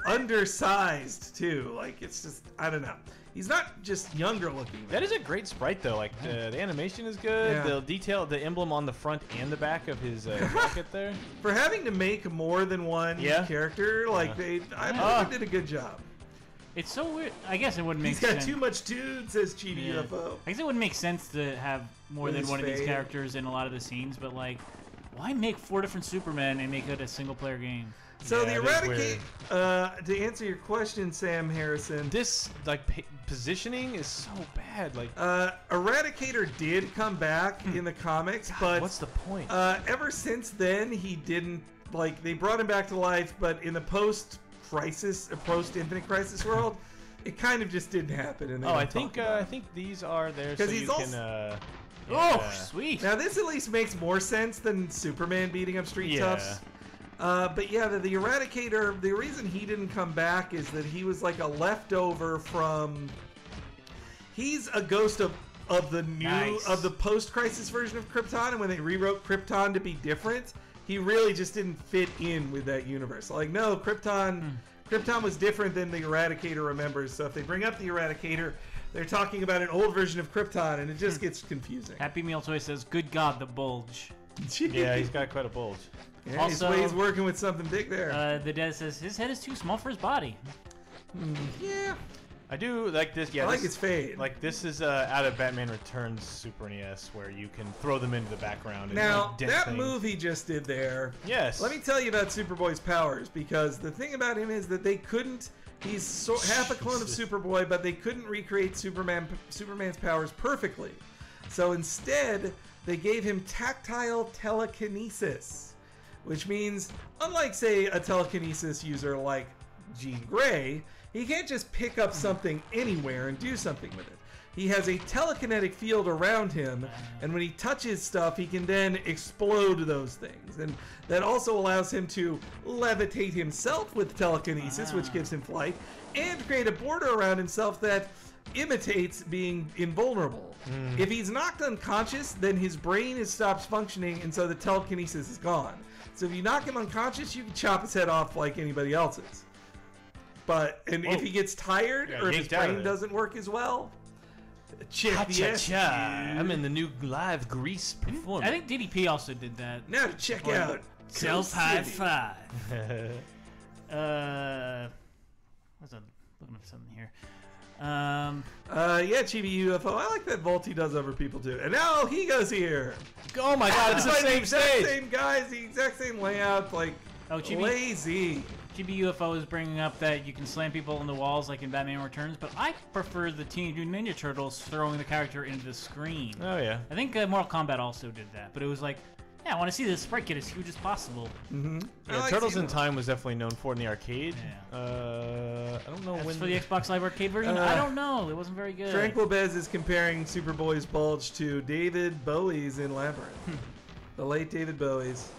Speaker 2: undersized too. Like it's just I don't know. He's not just younger looking.
Speaker 1: That is a great sprite though. Like the animation is good. Yeah. The detail, the emblem on the front and the back of his jacket there.
Speaker 2: For having to make more than one character, I thought they did a good job.
Speaker 3: It's so weird. I guess it wouldn't make
Speaker 2: He's got
Speaker 3: sense.
Speaker 2: too much tune, says Chibi UFO.
Speaker 3: I guess it wouldn't make sense to have more than one of these characters in a lot of the scenes, but like, why make 4 different Supermen and make it a single-player game?
Speaker 2: So the Eradicator, to answer your question, Sam Harrison,
Speaker 1: this like positioning is so bad. Like
Speaker 2: Eradicator did come back in the comics, but
Speaker 1: what's the point?
Speaker 2: Ever since then, he didn't like. They brought him back to life, but in the post-Crisis, post-Infinite Crisis world, it kind of just didn't happen. And
Speaker 1: I think these are there so you can.
Speaker 3: Oh, sweet!
Speaker 2: Now this at least makes more sense than Superman beating up Street Toughs. But yeah, the Eradicator, the reason he didn't come back is that he was like a leftover from... He's a ghost of the new, of the post-Crisis version of Krypton, and when they rewrote Krypton to be different, he really just didn't fit in with that universe. Like, no, Krypton was different than the Eradicator remembers, so if they bring up the Eradicator, they're talking about an old version of Krypton, and it just gets confusing.
Speaker 3: Happy Meal Toy says, good God, the bulge.
Speaker 1: Yeah, he's got quite a bulge.
Speaker 2: Yeah, also, he's working with something big there.
Speaker 3: The Dead says his head is too small for his body.
Speaker 2: Yeah.
Speaker 1: I do like this. Yeah,
Speaker 2: I like his fade.
Speaker 1: Like this is out of Batman Returns Super NES, where you can throw them into the background. And
Speaker 2: now
Speaker 1: like,
Speaker 2: that move he just did there.
Speaker 1: Yes.
Speaker 2: Let me tell you about Superboy's powers, because the thing about him is that they couldn't. He's half a clone of Superboy, but they couldn't recreate Superman's powers perfectly. So instead, they gave him tactile telekinesis. Which means, unlike, say, a telekinesis user like Jean Grey, he can't just pick up something anywhere and do something with it. He has a telekinetic field around him, and when he touches stuff, he can then explode those things. And that also allows him to levitate himself with telekinesis, which gives him flight, and create a border around himself that imitates being invulnerable. If he's knocked unconscious, then his brain stops functioning, and so the telekinesis is gone. So if you knock him unconscious, you can chop his head off like anybody else's. If he gets tired or if his brain doesn't work as well, check the S.
Speaker 1: I'm in the new live Grease performance.
Speaker 3: I think DDP also did that.
Speaker 2: Now to check out
Speaker 3: Self High Five. What's that? Looking at something here.
Speaker 2: Yeah, Chibi UFO. I like that Volty does over people too. And now he goes here.
Speaker 1: Oh my God, it's the same stage.
Speaker 2: Same guys, the exact same layout. Like, lazy.
Speaker 3: Chibi UFO is bringing up that you can slam people on the walls like in Batman Returns, but I prefer the Teenage Mutant Ninja Turtles throwing the character into the screen.
Speaker 1: Oh yeah.
Speaker 3: I think Mortal Kombat also did that, but it was like, yeah, I want to see this sprite get as huge as possible.
Speaker 1: Yeah, Turtles in Time was definitely known for it in the arcade.
Speaker 3: Yeah.
Speaker 1: I don't know when.
Speaker 3: For the Xbox Live Arcade version? I don't know. It wasn't very good.
Speaker 2: Tranquil Bez is comparing Superboy's bulge to David Bowie's in Labyrinth. The late David Bowie's.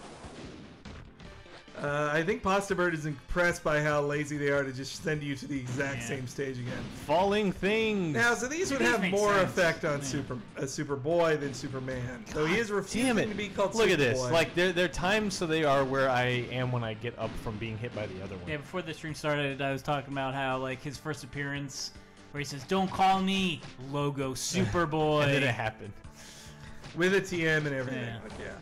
Speaker 2: I think Pasta Bird is impressed by how lazy they are to just send you to the exact same stage again.
Speaker 1: Falling things.
Speaker 2: Now, so these would have more effect on Superboy than Superman. So he is refusing to be called Superboy.
Speaker 1: Look at this. Like, they're timed so they are where I am when I get up from being hit by the other one.
Speaker 3: Yeah, before the stream started, I was talking about how, like, his first appearance, where he says, "Don't call me," logo, Superboy.
Speaker 1: And then it happened.
Speaker 2: With a TM and everything. Yeah.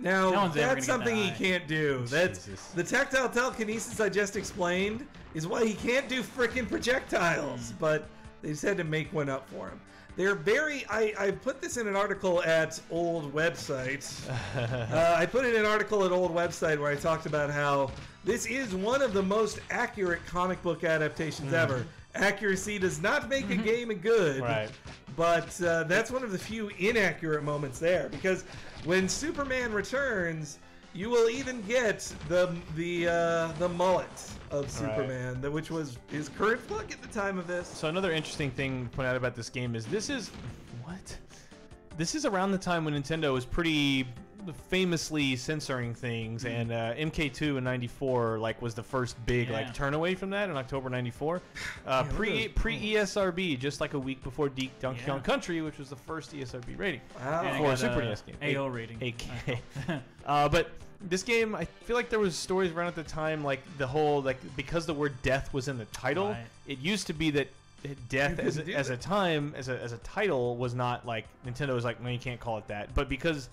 Speaker 2: Now, that's something he can't do. That's the tactile telekinesis I just explained is why he can't do frickin' projectiles, but they just had to make one up for him. They're very... I put this in an article at Old Website. I put it in an article at Old Website where I talked about how this is one of the most accurate comic book adaptations ever. Accuracy does not make a game good, but that's one of the few inaccurate moments there, because when Superman returns, you will even get the mullet of Superman, which was his current look at the time of this.
Speaker 1: So another interesting thing to point out about this game is this is around the time when Nintendo was pretty famously censoring things, and MK2 in '94 was the first big turn away from that in October '94. Pre ESRB, just like a week before Donkey Kong Country, which was the first ESRB rating for a Super NES game.
Speaker 3: AO rating.
Speaker 1: But this game, I feel like there was stories around at the time, like the whole because the word death was in the title. It used to be that death as a title was not like Nintendo was like, no, you can't call it that. But because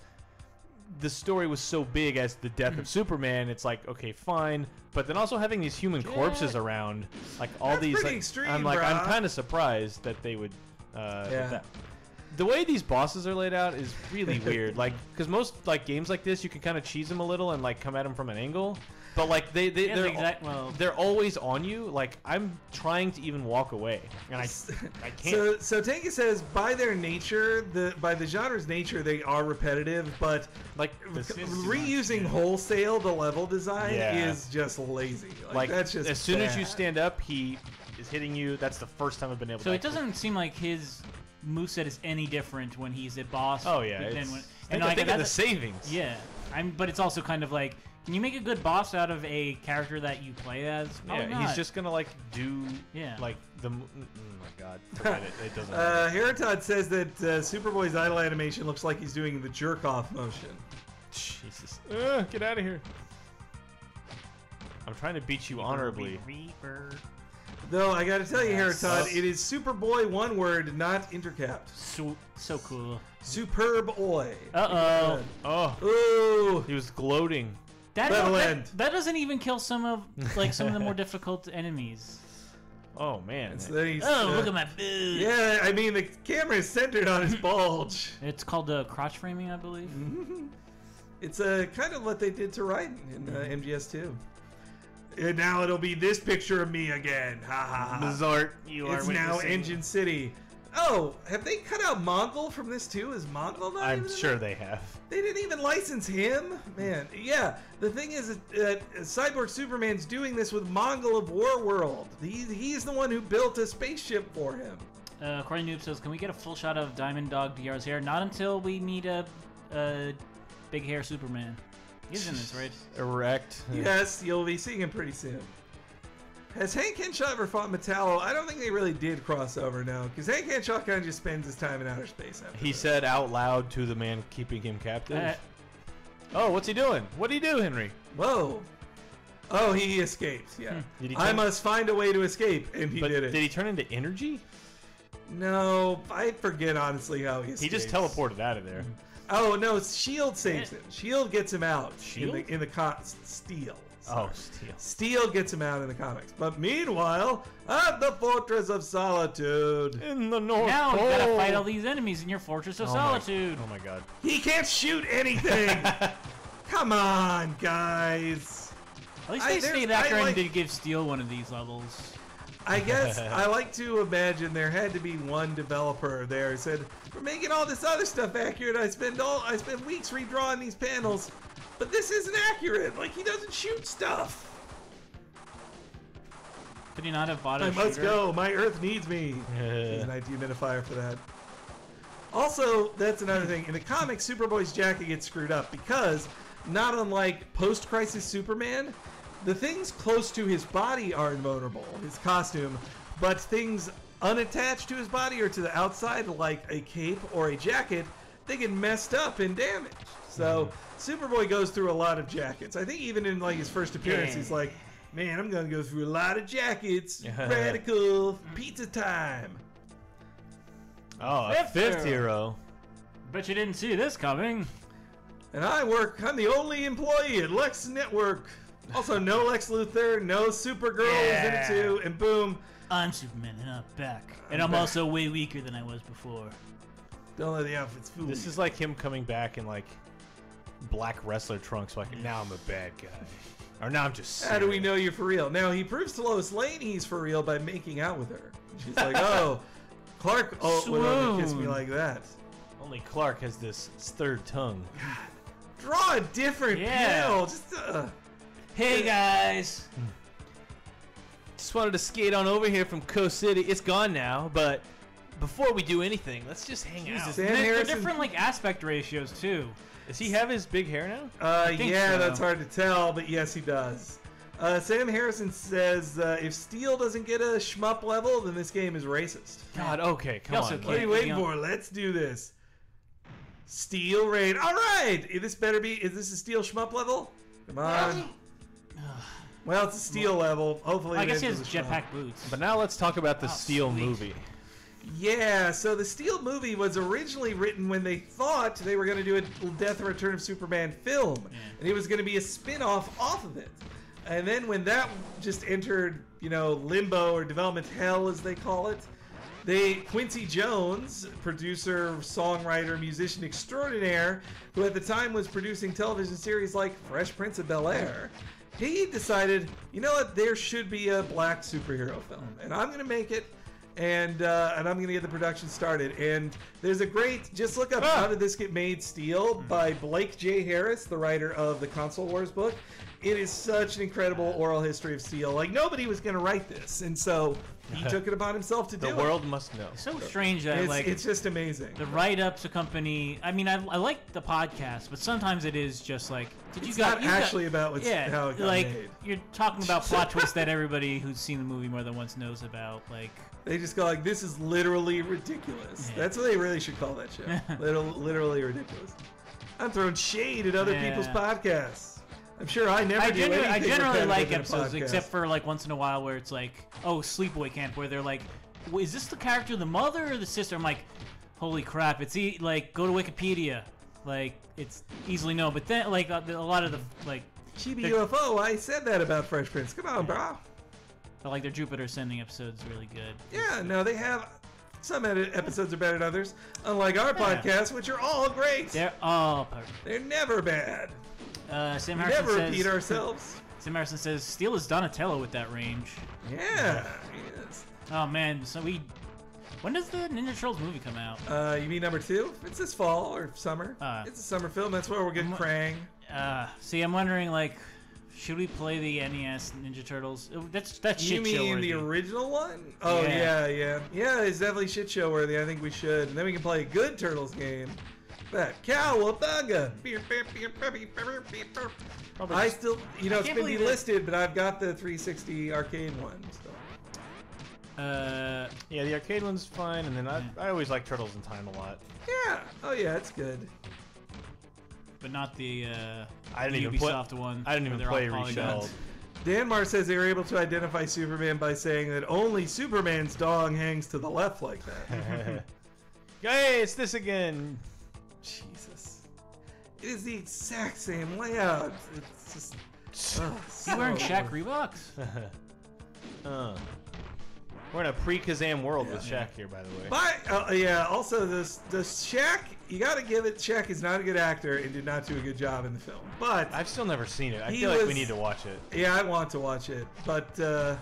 Speaker 1: the story was so big as the death of Superman, it's like, okay, fine. But then also having these human corpses around, like all
Speaker 2: That's
Speaker 1: these,
Speaker 2: pretty
Speaker 1: like,
Speaker 2: extreme,
Speaker 1: I'm like,
Speaker 2: bro.
Speaker 1: I'm kind of surprised that they would. The way these bosses are laid out is really weird. Like, because most like games like this, you can kind of cheese them a little and like come at them from an angle. But like they're always on you. Like I'm trying to even walk away, and I can't.
Speaker 2: So Tanka says by their nature, by the genre's nature, they are repetitive. But
Speaker 1: like
Speaker 2: reusing wholesale the level design is just lazy. Like that's just
Speaker 1: as soon as you stand up, he is hitting you. That's the first time I've been able.
Speaker 3: So it doesn't seem like his moveset is any different when he's a boss.
Speaker 1: Oh yeah, I think of the savings.
Speaker 3: Yeah, but it's also kind of like. Can you make a good boss out of a character that you play as? Probably not.
Speaker 1: He's just gonna like do like the. Oh my god, forget it. It doesn't.
Speaker 2: Heratod says that Superboy's idle animation looks like he's doing the jerk off motion.
Speaker 1: Jesus, get out of here! I'm trying to beat you honorably.
Speaker 2: Though I gotta tell you, Heratod, it is Superboy one word, not intercapped.
Speaker 3: So cool.
Speaker 2: Superboy.
Speaker 3: Oh.
Speaker 2: Ooh.
Speaker 1: He was gloating.
Speaker 3: That doesn't even kill some of the more difficult enemies.
Speaker 1: Oh man!
Speaker 3: Look at my food.
Speaker 2: Yeah, I mean the camera is centered on his bulge.
Speaker 3: It's called crotch framing, I believe.
Speaker 2: It's kind of what they did to Raiden in MGS2. And now it'll be this picture of me again. Ha ha ha.
Speaker 1: Mazart,
Speaker 2: it's now Engine City. Oh, have they cut out Mongol from this too? Is Mongol not?
Speaker 1: I'm sure they have.
Speaker 2: They didn't even license him? Man, yeah. The thing is that Cyborg Superman's doing this with Mongol of Warworld. He's the one who built a spaceship for him.
Speaker 3: Corey Noob says, can we get a full shot of Diamond Dog DR's hair? Not until we meet a big hair Superman. He's in this, right?
Speaker 1: Erect.
Speaker 2: Yes, you'll be seeing him pretty soon. Has Hank Henshaw ever fought Metallo? I don't think they really did cross over, no. Because Hank Henshaw kind of just spends his time in outer space after
Speaker 1: He said out loud to the man keeping him captive. Oh, what's he doing? What did he do, Henry?
Speaker 2: Whoa. Oh, he escaped, yeah. I must find a way to escape, and he did it.
Speaker 1: Did he turn into energy?
Speaker 2: No, I forget honestly how he escaped.
Speaker 1: He just teleported out of there.
Speaker 2: Oh, no, S.H.I.E.L.D. saves him. S.H.I.E.L.D. gets him out.
Speaker 1: S.H.I.E.L.D.?
Speaker 2: In the Steel.
Speaker 1: Oh, Steel.
Speaker 2: Steel gets him out in the comics. But meanwhile, at the Fortress of Solitude.
Speaker 1: In the North
Speaker 3: Now
Speaker 1: Pole.
Speaker 3: you gotta fight all these enemies in your Fortress of Solitude.
Speaker 1: Oh my god.
Speaker 2: He can't shoot anything! Come on, guys.
Speaker 3: At least they stayed after and did give Steel one of these levels.
Speaker 2: I guess I like to imagine there had to be one developer there who said, we're making all this other stuff accurate. I spend weeks redrawing these panels. But this isn't accurate. Like, he doesn't shoot stuff.
Speaker 3: Could he not have bought a
Speaker 2: shooter? I must go. My Earth needs me. There's an anti-humidifier for that. Also, that's another thing. In the comics, Superboy's jacket gets screwed up because, not unlike post-crisis Superman, the things close to his body are invulnerable, his costume, but things unattached to his body or to the outside, like a cape or a jacket, they get messed up and damaged. So Superboy goes through a lot of jackets. I think even in like his first appearance, he's like, man, I'm gonna go through a lot of jackets. Radical pizza time.
Speaker 1: Oh, a fifth hero.
Speaker 3: Bet you didn't see this coming.
Speaker 2: And I'm the only employee at Lex Network. Also, no Lex Luthor, no Supergirl is in it too, and boom.
Speaker 3: I'm Superman and I'm back. And I'm also way weaker than I was before.
Speaker 2: Don't let the outfits fool you.
Speaker 1: This is like him coming back in like black wrestler trunks, like now I'm a bad guy. Or now I'm just serious.
Speaker 2: How do we know you're for real? Now, he proves to Lois Lane he's for real by making out with her. She's like, oh, Clark would only kiss me like that.
Speaker 1: Only Clark has this third tongue.
Speaker 2: God, draw a different pill. Just,
Speaker 3: hey, guys.
Speaker 1: Just wanted to skate on over here from Coast City. It's gone now, but before we do anything, let's just hang out.
Speaker 3: They're different like aspect ratios, too.
Speaker 1: Does he have his big hair now?
Speaker 2: Yeah, so. That's hard to tell, but yes, he does. Sam Harrison says if Steel doesn't get a shmup level, then this game is racist.
Speaker 1: God, okay, come on.
Speaker 2: What are you waiting for? Let's do this. Steel raid. All right, this better be. Is this a Steel shmup level? Come on. Well, it's a Steel level. Hopefully,
Speaker 3: I guess he has jetpack boots.
Speaker 1: But now let's talk about the Steel movie.
Speaker 2: Yeah, so the Steel movie was originally written when they thought they were going to do a Death and Return of Superman film, and it was going to be a spin-off off of it. And then when that just entered, limbo or development hell, as they call it, Quincy Jones, producer, songwriter, musician extraordinaire, who at the time was producing television series like Fresh Prince of Bel-Air, he decided, you know what, there should be a black superhero film, and I'm going to make it. And I'm going to get the production started. And there's a great, just look up How Did This Get Made Steel by Blake J. Harris, the writer of the Console Wars book. It is such an incredible oral history of Steel. Like, nobody was going to write this. And so he took it upon himself to do it.
Speaker 1: The world must know.
Speaker 3: It's so strange that,
Speaker 2: it's just amazing.
Speaker 3: The write-ups accompany, I like the podcast, but sometimes it is just like,
Speaker 2: about how it got made.
Speaker 3: You're talking about plot twists that everybody who's seen the movie more than once knows about. Like,
Speaker 2: they just go like, this is literally ridiculous. Yeah. That's what they really should call that show. Literally ridiculous. I'm throwing shade at other people's podcasts. I'm sure I never do anything.
Speaker 3: I generally like episodes, except for like once in a while where it's like, Sleepaway Camp, where they're like, is this the character, the mother or the sister? I'm like, holy crap! It's like, go to Wikipedia, like it's easily known. But then like a lot of the like
Speaker 2: Chibi UFO, I said that about Fresh Prince. Come on, bro.
Speaker 3: But like their Jupiter Ascending episode's really good.
Speaker 2: Yeah, no, they have some episodes are better than others. Unlike our podcast, which are all great.
Speaker 3: They're all perfect.
Speaker 2: They're never bad.
Speaker 3: Sam
Speaker 2: we
Speaker 3: Harrison
Speaker 2: never
Speaker 3: says,
Speaker 2: repeat ourselves.
Speaker 3: Sam Harrison says Steel is Donatello with that range.
Speaker 2: Yeah, he is.
Speaker 3: Oh man, so when does the Ninja Turtles movie come out?
Speaker 2: You mean number 2? It's this fall or summer. It's a summer film. That's where we're getting Krang.
Speaker 3: See, I'm wondering like, should we play the NES Ninja Turtles? That's shit show worthy.
Speaker 2: You mean the original one? Oh yeah. It's definitely shit show worthy. I think we should. And then we can play a good Turtles game. That cowabunga. I still, it's been delisted, but I've got the 360 arcade one. So.
Speaker 1: Yeah, the arcade one's fine, and then I always like Turtles in Time a lot.
Speaker 2: Yeah. Oh yeah, it's good.
Speaker 3: But not the
Speaker 1: Ubisoft
Speaker 3: one.
Speaker 1: I didn't even play Reshelled.
Speaker 2: Danmar says they were able to identify Superman by saying that only Superman's dong hangs to the left like that.
Speaker 1: Hey, it's this again.
Speaker 2: Jesus. It is the exact same layout. It's just...
Speaker 3: You wearing Shaq Reeboks?
Speaker 1: We're in a pre-Kazam world with Shaq here, by the way.
Speaker 2: Also, the Shaq, you got to give it, Shaq is not a good actor and did not do a good job in the film. But
Speaker 1: I've still never seen it. I feel like we need to watch it.
Speaker 2: Yeah, I want to watch it. But the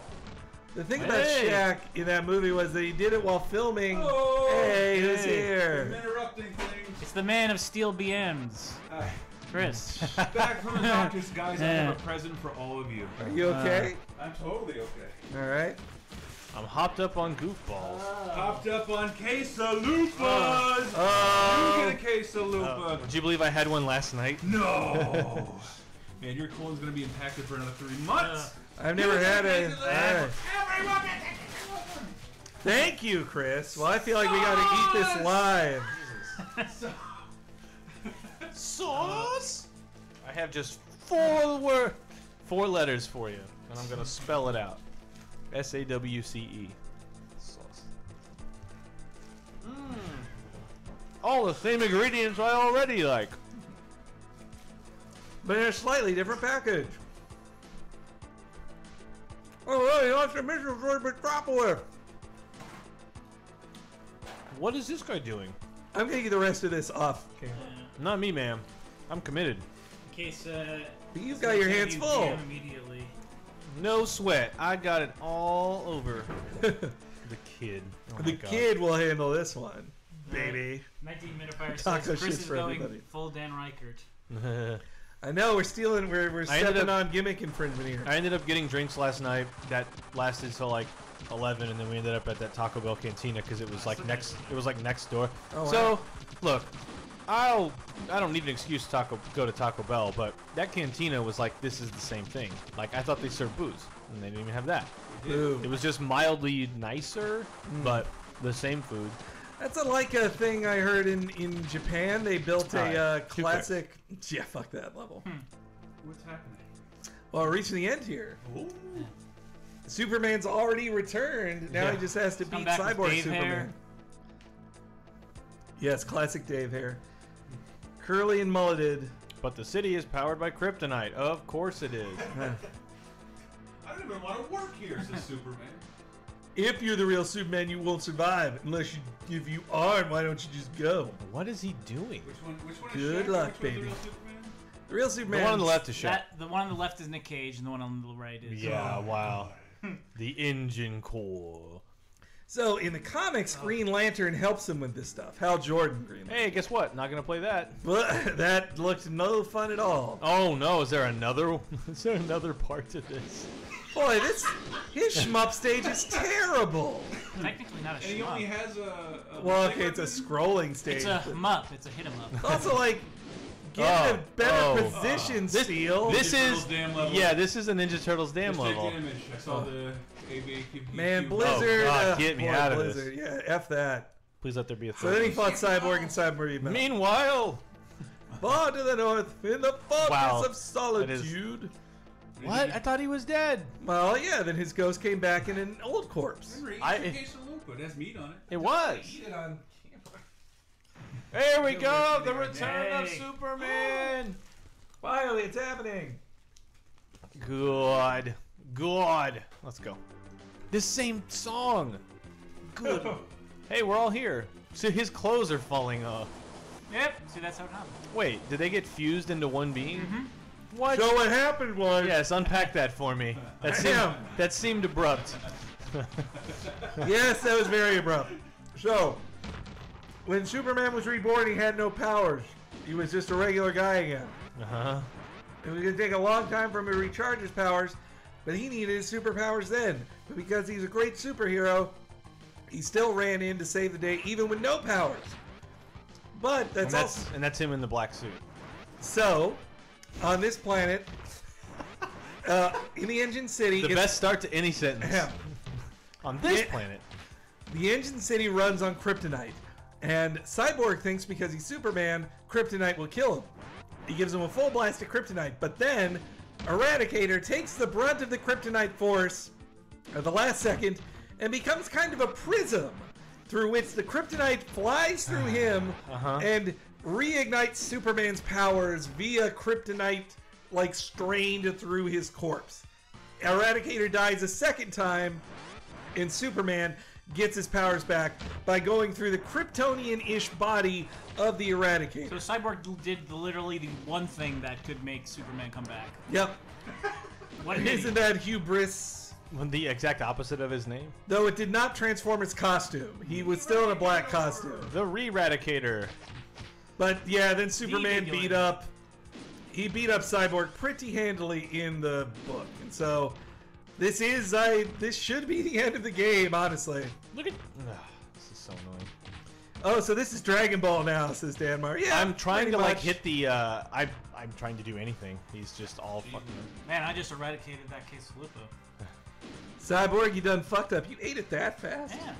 Speaker 2: thing about Shaq in that movie was that he did it while filming. Who's here?
Speaker 4: I'm interrupting things.
Speaker 3: It's the man of steel BMs. Chris.
Speaker 4: Back from the doctor's, guys. I have a present for all of you.
Speaker 2: Are you okay?
Speaker 4: I'm totally okay.
Speaker 2: All right.
Speaker 1: I'm hopped up on goofballs.
Speaker 4: Hopped up on Quesalupas. You get a Quesalupa.
Speaker 1: Would you believe I had one last night?
Speaker 4: No. Man, your colon's gonna be impacted for another 3 months.
Speaker 2: I've never had a.
Speaker 4: Everyone,
Speaker 2: thank you, Chris. Well, I feel like we gotta eat this live.
Speaker 1: Sauce? I have just 4 letters for you, and I'm gonna spell it out. SAWCE. Sauce. All the same ingredients I already like.
Speaker 2: But in a slightly different package. Oh, he wants a mission for Metropolis.
Speaker 1: What is this guy doing?
Speaker 2: I'm gonna get the rest of this off camera.
Speaker 1: Not me, ma'am. I'm committed.
Speaker 3: In case,
Speaker 2: you've got your hands full.
Speaker 3: Immediately.
Speaker 1: No sweat. I got it all over. The kid. Oh
Speaker 2: the kid will handle this one, baby.
Speaker 3: 19 Minifier says Chris is going full Dan Reichert.
Speaker 2: I know, we're stealing, we're stepping on gimmick infringement here.
Speaker 1: I ended up getting drinks last night that lasted till like 11, and then we ended up at that Taco Bell cantina because it was like next door.
Speaker 2: Oh,
Speaker 1: so,
Speaker 2: wow.
Speaker 1: Look, I don't need an excuse to go to Taco Bell, but that cantina was like, this is the same thing. Like, I thought they served booze, and they didn't even have that. It was just mildly nicer, but the same food.
Speaker 2: That's like a thing I heard in Japan. They built a classic... Yeah, fuck that level.
Speaker 4: What's happening?
Speaker 2: Well, we're reaching the end here.
Speaker 4: Ooh.
Speaker 2: Superman's already returned. Now he just has to beat Cyborg Superman. Yes, classic Dave hair. Curly and mulleted.
Speaker 1: But the city is powered by kryptonite. Of course it is.
Speaker 4: I don't even want to work here, says Superman.
Speaker 2: If you're the real Superman, you won't survive. If you aren't, why don't you just go?
Speaker 1: What is he doing?
Speaker 4: Which one is
Speaker 2: Good
Speaker 4: Shaq?
Speaker 2: luck,
Speaker 4: Which
Speaker 2: baby.
Speaker 4: one's the real Superman?
Speaker 2: The real Superman.
Speaker 1: The one on the left is Shaq.
Speaker 3: The one on the left is Nick Cage, and the one on the right is.
Speaker 1: Yeah, wow. The engine core.
Speaker 2: So in the comics, Green Lantern helps him with this stuff. Hal Jordan, Green Lantern.
Speaker 1: Hey, guess what? Not gonna play that.
Speaker 2: But that looked no fun at all.
Speaker 1: Oh no! Is there another? Is there another part to this?
Speaker 2: Boy, his shmup stage is terrible.
Speaker 3: Technically not a
Speaker 4: And he only
Speaker 3: shmup.
Speaker 4: has a
Speaker 2: Well, okay, it's a scrolling stage.
Speaker 3: It's a mup. It's a hit 'em up.
Speaker 2: Also, like, get in a better position,
Speaker 1: This
Speaker 2: Steel.
Speaker 1: This
Speaker 4: Ninja
Speaker 1: is
Speaker 4: Turtles dam level.
Speaker 1: yeah. This is a Ninja Turtles dam
Speaker 4: Just take
Speaker 1: level.
Speaker 4: damage. I saw the ABA.
Speaker 2: Man, Blizzard.
Speaker 1: Oh, God, get me
Speaker 2: boy,
Speaker 1: out of
Speaker 2: Blizzard.
Speaker 1: this.
Speaker 2: Yeah, F that.
Speaker 1: Please let there be a
Speaker 2: So then he
Speaker 1: third.
Speaker 2: fought Cyborg and Cyborg.
Speaker 1: Meanwhile,
Speaker 2: Far to the north, in the fortress
Speaker 1: Wow.
Speaker 2: of solitude.
Speaker 1: what? I thought he was dead.
Speaker 2: Well, yeah, then his ghost came back in an old corpse.
Speaker 4: Remember,
Speaker 1: I-
Speaker 4: Quesalupa. It has meat on it.
Speaker 1: It was.
Speaker 4: Eat it on camera.
Speaker 1: Here we go. The
Speaker 4: Hey.
Speaker 1: return of Superman.
Speaker 2: Finally, it's happening.
Speaker 1: Good. Good. Let's go. This same song. Good. Hey, we're all here. So his clothes are falling off.
Speaker 3: Yep. See, that's how it happens.
Speaker 1: Wait, did they get fused into one being? What?
Speaker 2: So what happened was,
Speaker 1: Yes, unpack that for me. That seemed abrupt.
Speaker 2: yes, that was very abrupt. So, when Superman was reborn, he had no powers. He was just a regular guy again.
Speaker 1: Uh-huh.
Speaker 2: It was going to take a long time for him to recharge his powers, but he needed his superpowers then. But because he's a great superhero, he still ran in to save the day, even with no powers. But
Speaker 1: And that's him in the black suit.
Speaker 2: so, on this planet, in the Engine City,
Speaker 1: The best start to any sentence.
Speaker 2: Yeah.
Speaker 1: On this
Speaker 2: Yeah.
Speaker 1: planet.
Speaker 2: The Engine City runs on kryptonite, and Cyborg thinks because he's Superman, kryptonite will kill him. He gives him a full blast of kryptonite, but then Eradicator takes the brunt of the kryptonite force at the last second and becomes kind of a prism through which the kryptonite flies through him and reignites Superman's powers via kryptonite, like strained through his corpse. Eradicator dies a second time, and Superman gets his powers back by going through the Kryptonian-ish body of the Eradicator.
Speaker 3: So Cyborg did literally the one thing that could make Superman come back.
Speaker 2: Yep.
Speaker 3: What an
Speaker 2: Isn't
Speaker 3: idiot.
Speaker 2: that hubris?
Speaker 1: The exact opposite of his name.
Speaker 2: Though it did not transform his costume. He was still in a black costume.
Speaker 1: The Eradicator.
Speaker 2: But yeah, then Superman
Speaker 3: He
Speaker 2: beat up Cyborg pretty handily in the book. And so this should be the end of the game, honestly.
Speaker 1: Look at. This is so annoying.
Speaker 2: Oh, so this is Dragon Ball now, says Danmar. Yeah,
Speaker 1: I'm trying to
Speaker 2: pretty
Speaker 1: like
Speaker 2: much.
Speaker 1: hit the. I'm trying to do anything. He's just all fucking.
Speaker 3: Man, I just eradicated that Quesalupa.
Speaker 2: Cyborg, you done fucked up. You ate it that fast.
Speaker 3: Yeah.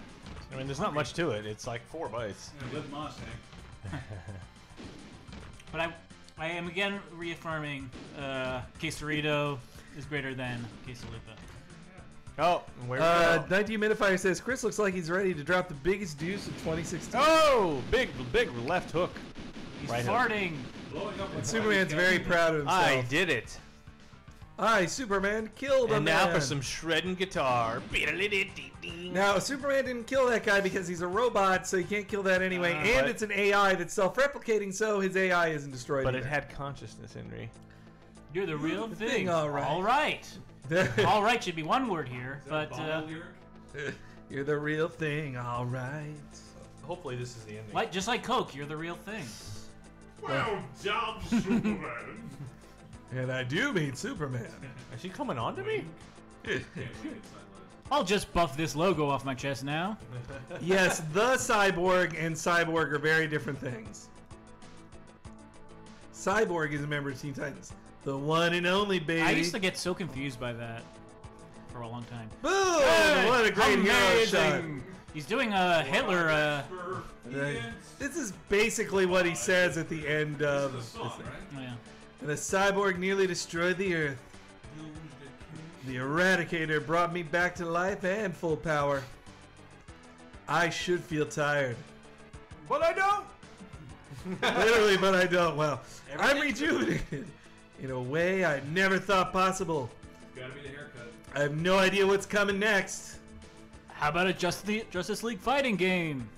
Speaker 1: I mean, there's not much to it. It's like 4 bites.
Speaker 4: And a lit Mustang.
Speaker 3: But I am again reaffirming Quesarito is greater than Quesalupa.
Speaker 1: Oh, where we go?
Speaker 2: 19 Minifier says Chris looks like he's ready to drop the biggest deuce of 2016.
Speaker 1: Oh, big left hook.
Speaker 3: He's
Speaker 1: Right hook.
Speaker 3: farting.
Speaker 4: Blowing up with
Speaker 2: Superman's
Speaker 4: Rocket
Speaker 2: very
Speaker 4: Cat.
Speaker 2: proud of himself.
Speaker 1: I did it.
Speaker 2: Superman killed a
Speaker 1: And now
Speaker 2: man.
Speaker 1: for some shredding guitar.
Speaker 2: Now, Superman didn't kill that guy because he's a robot, so he can't kill that anyway. And
Speaker 1: But-
Speaker 2: it's an AI that's self-replicating, so his AI isn't destroyed.
Speaker 1: But it
Speaker 2: either.
Speaker 1: had consciousness, Henry.
Speaker 3: You're the real
Speaker 2: the
Speaker 3: thing.
Speaker 2: thing, all right.
Speaker 3: All right. All right should be one word here,
Speaker 4: Is that
Speaker 3: but
Speaker 4: a Bono lyric?
Speaker 2: You're the real thing, all right.
Speaker 1: Hopefully this is the ending.
Speaker 3: like just like Coke, you're the real thing.
Speaker 4: Well done, Superman.
Speaker 2: And I do mean Superman.
Speaker 1: Is she coming on to me?
Speaker 3: I'll just buff this logo off my chest now.
Speaker 2: Yes, the Cyborg and Cyborg are very different things. Cyborg is a member of Teen Titans. The one and only, baby.
Speaker 3: I used to get so confused by that for a long time.
Speaker 2: Boom! What a great hero shot.
Speaker 3: Amazing. He's doing a Hitler.
Speaker 2: This is basically what he says at the end of
Speaker 4: This is a song, right?
Speaker 3: Yeah.
Speaker 2: And the Cyborg nearly destroyed the Earth. The Eradicator brought me back to life and full power. I should feel tired.
Speaker 4: But I don't.
Speaker 2: Literally, but I don't. Well, I'm rejuvenated in a way I never thought possible.
Speaker 4: Gotta be the haircut.
Speaker 2: I have no idea what's coming next.
Speaker 3: How about a Justice League fighting game?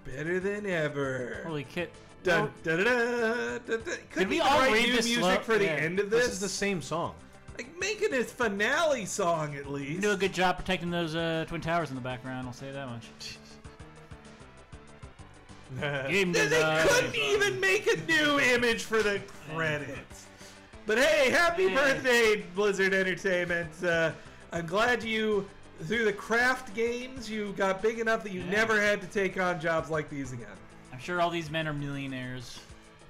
Speaker 2: Better than ever.
Speaker 3: Holy kit.
Speaker 2: Dun, dun, dun, dun, dun, dun. Could we
Speaker 3: all
Speaker 2: write
Speaker 3: read
Speaker 2: new
Speaker 3: this
Speaker 2: music
Speaker 3: slow?
Speaker 2: for the
Speaker 3: Yeah.
Speaker 2: end of
Speaker 1: This
Speaker 2: this?
Speaker 1: is the same song.
Speaker 2: Like, making a finale song at least.
Speaker 3: You do a good job protecting those Twin Towers in the background, I'll say that much. Game
Speaker 2: They
Speaker 3: design.
Speaker 2: couldn't even make a new image for the credits. But hey, happy birthday, Blizzard Entertainment. I'm glad you, through the craft games, you got big enough that you never had to take on jobs like these again.
Speaker 3: I'm sure all these men are millionaires.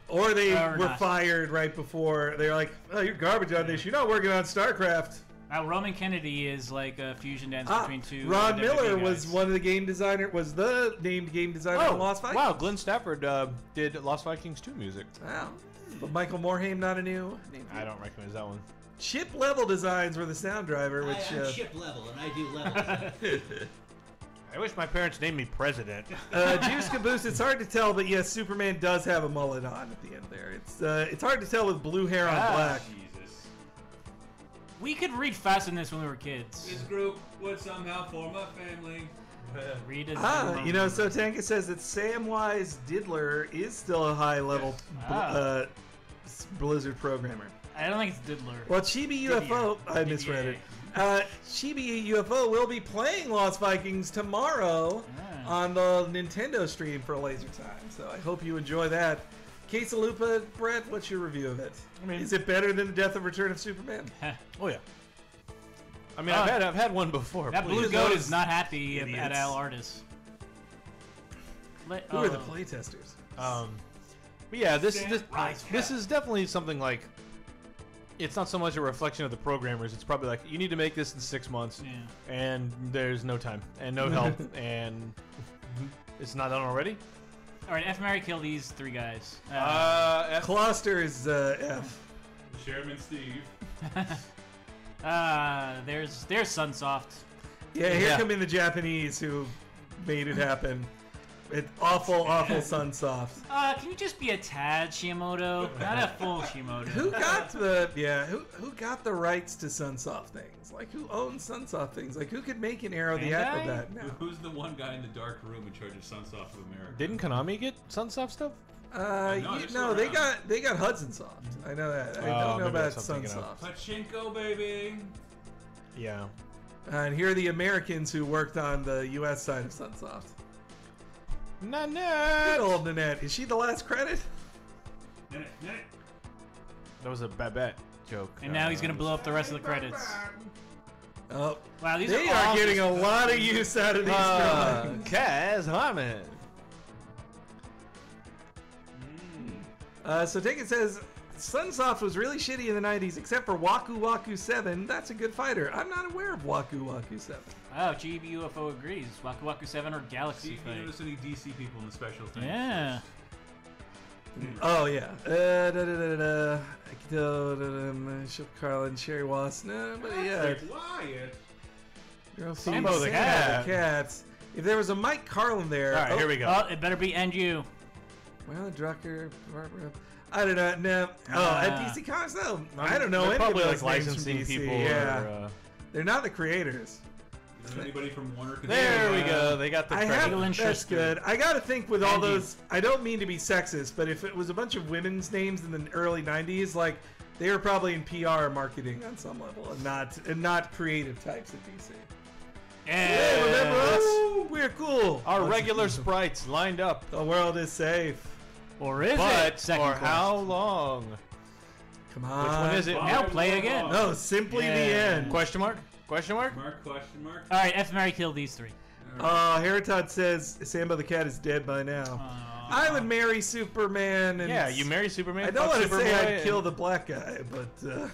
Speaker 2: Or they
Speaker 3: Or
Speaker 2: were
Speaker 3: not.
Speaker 2: fired right before. They're like, oh, you're garbage on this. You're not working on StarCraft.
Speaker 3: Roman Kennedy is like a fusion dance between two.
Speaker 2: Ron Miller
Speaker 3: WWE
Speaker 2: was
Speaker 3: guys.
Speaker 2: one of the game designer, was the named game designer on Lost Vikings.
Speaker 1: Wow, Glenn Stafford did Lost Vikings 2 music.
Speaker 2: Wow. But Michael Morhaime, not a new name.
Speaker 1: I don't recognize that one.
Speaker 2: Chip Level Designs were the sound driver, which
Speaker 5: I'm chip level, and I do levels.
Speaker 1: I wish my parents named me president.
Speaker 2: Juice Caboose, it's hard to tell, but yes, Superman does have a mullet on at the end there. It's hard to tell with blue hair on black.
Speaker 4: Jesus.
Speaker 3: We could read fast in this when we were kids.
Speaker 4: This group would somehow form a family.
Speaker 3: Read it.
Speaker 2: You know, so Tanka says that Samwise Diddler is still a high-level Blizzard programmer.
Speaker 3: I don't think it's Diddler.
Speaker 2: Well, Chibi UFO, I misread it. Chibi UFO will be playing Lost Vikings tomorrow on the Nintendo stream for Laser Time, so I hope you enjoy that. Quesalupa, Brett, what's your review of it?
Speaker 1: I mean,
Speaker 2: Is it better than the Death of Return of Superman?
Speaker 1: Oh yeah. I mean, I've had one before.
Speaker 3: That
Speaker 1: please.
Speaker 3: blue goat is not happy
Speaker 2: idiots.
Speaker 3: at Al Artis.
Speaker 2: Who are the playtesters?
Speaker 1: But yeah, this is definitely something like. It's not so much a reflection of the programmers. It's probably like you need to make this in 6 months, and there's no time and no help, and it's not done already.
Speaker 3: All right, F, Mary, kill these three guys.
Speaker 2: Cluster is F.
Speaker 4: Chairman Steve.
Speaker 3: There's Sunsoft.
Speaker 2: Yeah, here come in the Japanese who made it happen. It's awful, awful Sunsoft.
Speaker 3: Can you just be a tad Shimoto, not a full Shimoto?
Speaker 2: Who got the who got the rights to Sunsoft things? Like who owns Sunsoft things? Like who could make an Arrow the
Speaker 3: Bandai?
Speaker 2: Acrobat now?
Speaker 4: Who's the one guy in the dark room in charge of Sunsoft of America?
Speaker 1: Didn't Konami get Sunsoft stuff?
Speaker 2: No, they got Hudson Soft. I know that. I don't know
Speaker 1: maybe
Speaker 2: about
Speaker 1: that's what I'm thinking of.
Speaker 2: Sunsoft.
Speaker 4: Pachinko, baby.
Speaker 1: Yeah.
Speaker 2: And here are the Americans who worked on the U.S. side of Sunsoft.
Speaker 1: Nanette.
Speaker 2: Good old Nanette. Is she the last credit?
Speaker 1: That was a Babette joke.
Speaker 3: And now he's gonna blow up the rest of the credits.
Speaker 2: Oh,
Speaker 3: Wow, these
Speaker 2: they
Speaker 3: are
Speaker 2: are
Speaker 3: all
Speaker 2: getting
Speaker 3: just-
Speaker 2: a lot of use out of these drawings.
Speaker 1: Kaz Harmon.
Speaker 2: So Taken says, Sunsoft was really shitty in the 90s, except for Waku Waku 7. That's a good fighter. I'm not aware of Waku Waku 7.
Speaker 3: Oh, GB UFO agrees. Waku Waku 7 or Galaxy
Speaker 4: See if you
Speaker 3: Fight.
Speaker 4: notice any DC people in the special things.
Speaker 3: Yeah.
Speaker 2: Oh, yeah. Ship Carlin, Sherry Wass. No, but yeah.
Speaker 4: Wyatt.
Speaker 1: Sambo the cat.
Speaker 2: Cats. If there was a Mike Carlin there.
Speaker 1: All right, here we go.
Speaker 3: Oh, it better be and you.
Speaker 2: Well, Drucker, Barbara. I don't know. No. At DC Comics, no. I don't know
Speaker 1: They're
Speaker 2: any
Speaker 1: probably
Speaker 2: of
Speaker 1: like
Speaker 2: those names from
Speaker 1: licensing
Speaker 2: DC.
Speaker 1: people.
Speaker 2: Yeah.
Speaker 1: Or,
Speaker 2: They're not the creators.
Speaker 4: Is there anybody from Warner?
Speaker 1: there we go. They got the
Speaker 2: I
Speaker 1: credit.
Speaker 2: have,
Speaker 3: Legal
Speaker 2: that's
Speaker 3: interest.
Speaker 2: good. I gotta think with all
Speaker 3: And you.
Speaker 2: those. I don't mean to be sexist, but if it was a bunch of women's names in the early '90s, like they were probably in PR marketing on some level, and not creative types at DC. Hey, remember us? We're cool.
Speaker 1: Our regular sprites lined up.
Speaker 2: The world is safe.
Speaker 3: Or is it?
Speaker 1: But
Speaker 3: Second
Speaker 1: for
Speaker 3: question.
Speaker 1: how long?
Speaker 2: Come on.
Speaker 1: Which one is it?
Speaker 3: Now play again.
Speaker 2: No, simply the
Speaker 3: Yeah.
Speaker 2: end.
Speaker 1: Question mark? Question mark?
Speaker 4: Question mark?
Speaker 3: All right, F, Mary, kill these three.
Speaker 2: Heritod says Sambo the cat is dead by now. I would marry Superman. And
Speaker 1: Yeah, you marry Superman.
Speaker 2: I don't
Speaker 1: fuck
Speaker 2: want to say
Speaker 1: Superboy,
Speaker 2: I'd
Speaker 1: and-
Speaker 2: kill the black guy, but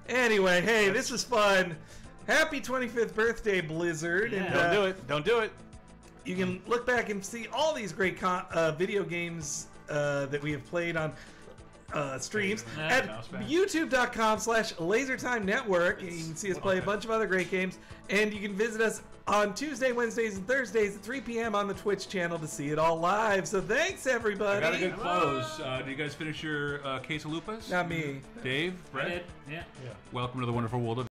Speaker 2: anyway, hey, this was fun. Happy 25th birthday, Blizzard!
Speaker 3: Yeah.
Speaker 2: And
Speaker 1: Don't do it. Don't do it.
Speaker 2: you can look back and see all these great video games that we have played on. streams at youtube.com/LaserTime Network. You can see us play a bunch of other great games, and you can visit us on Tuesday, Wednesdays, and Thursdays at 3 p.m. on the Twitch channel to see it all live. So thanks, everybody.
Speaker 4: I got a good close. Did you guys finish your Quesalupas?
Speaker 2: Not me.
Speaker 4: Dave? Brett?
Speaker 3: Yeah.
Speaker 4: Welcome to the wonderful world of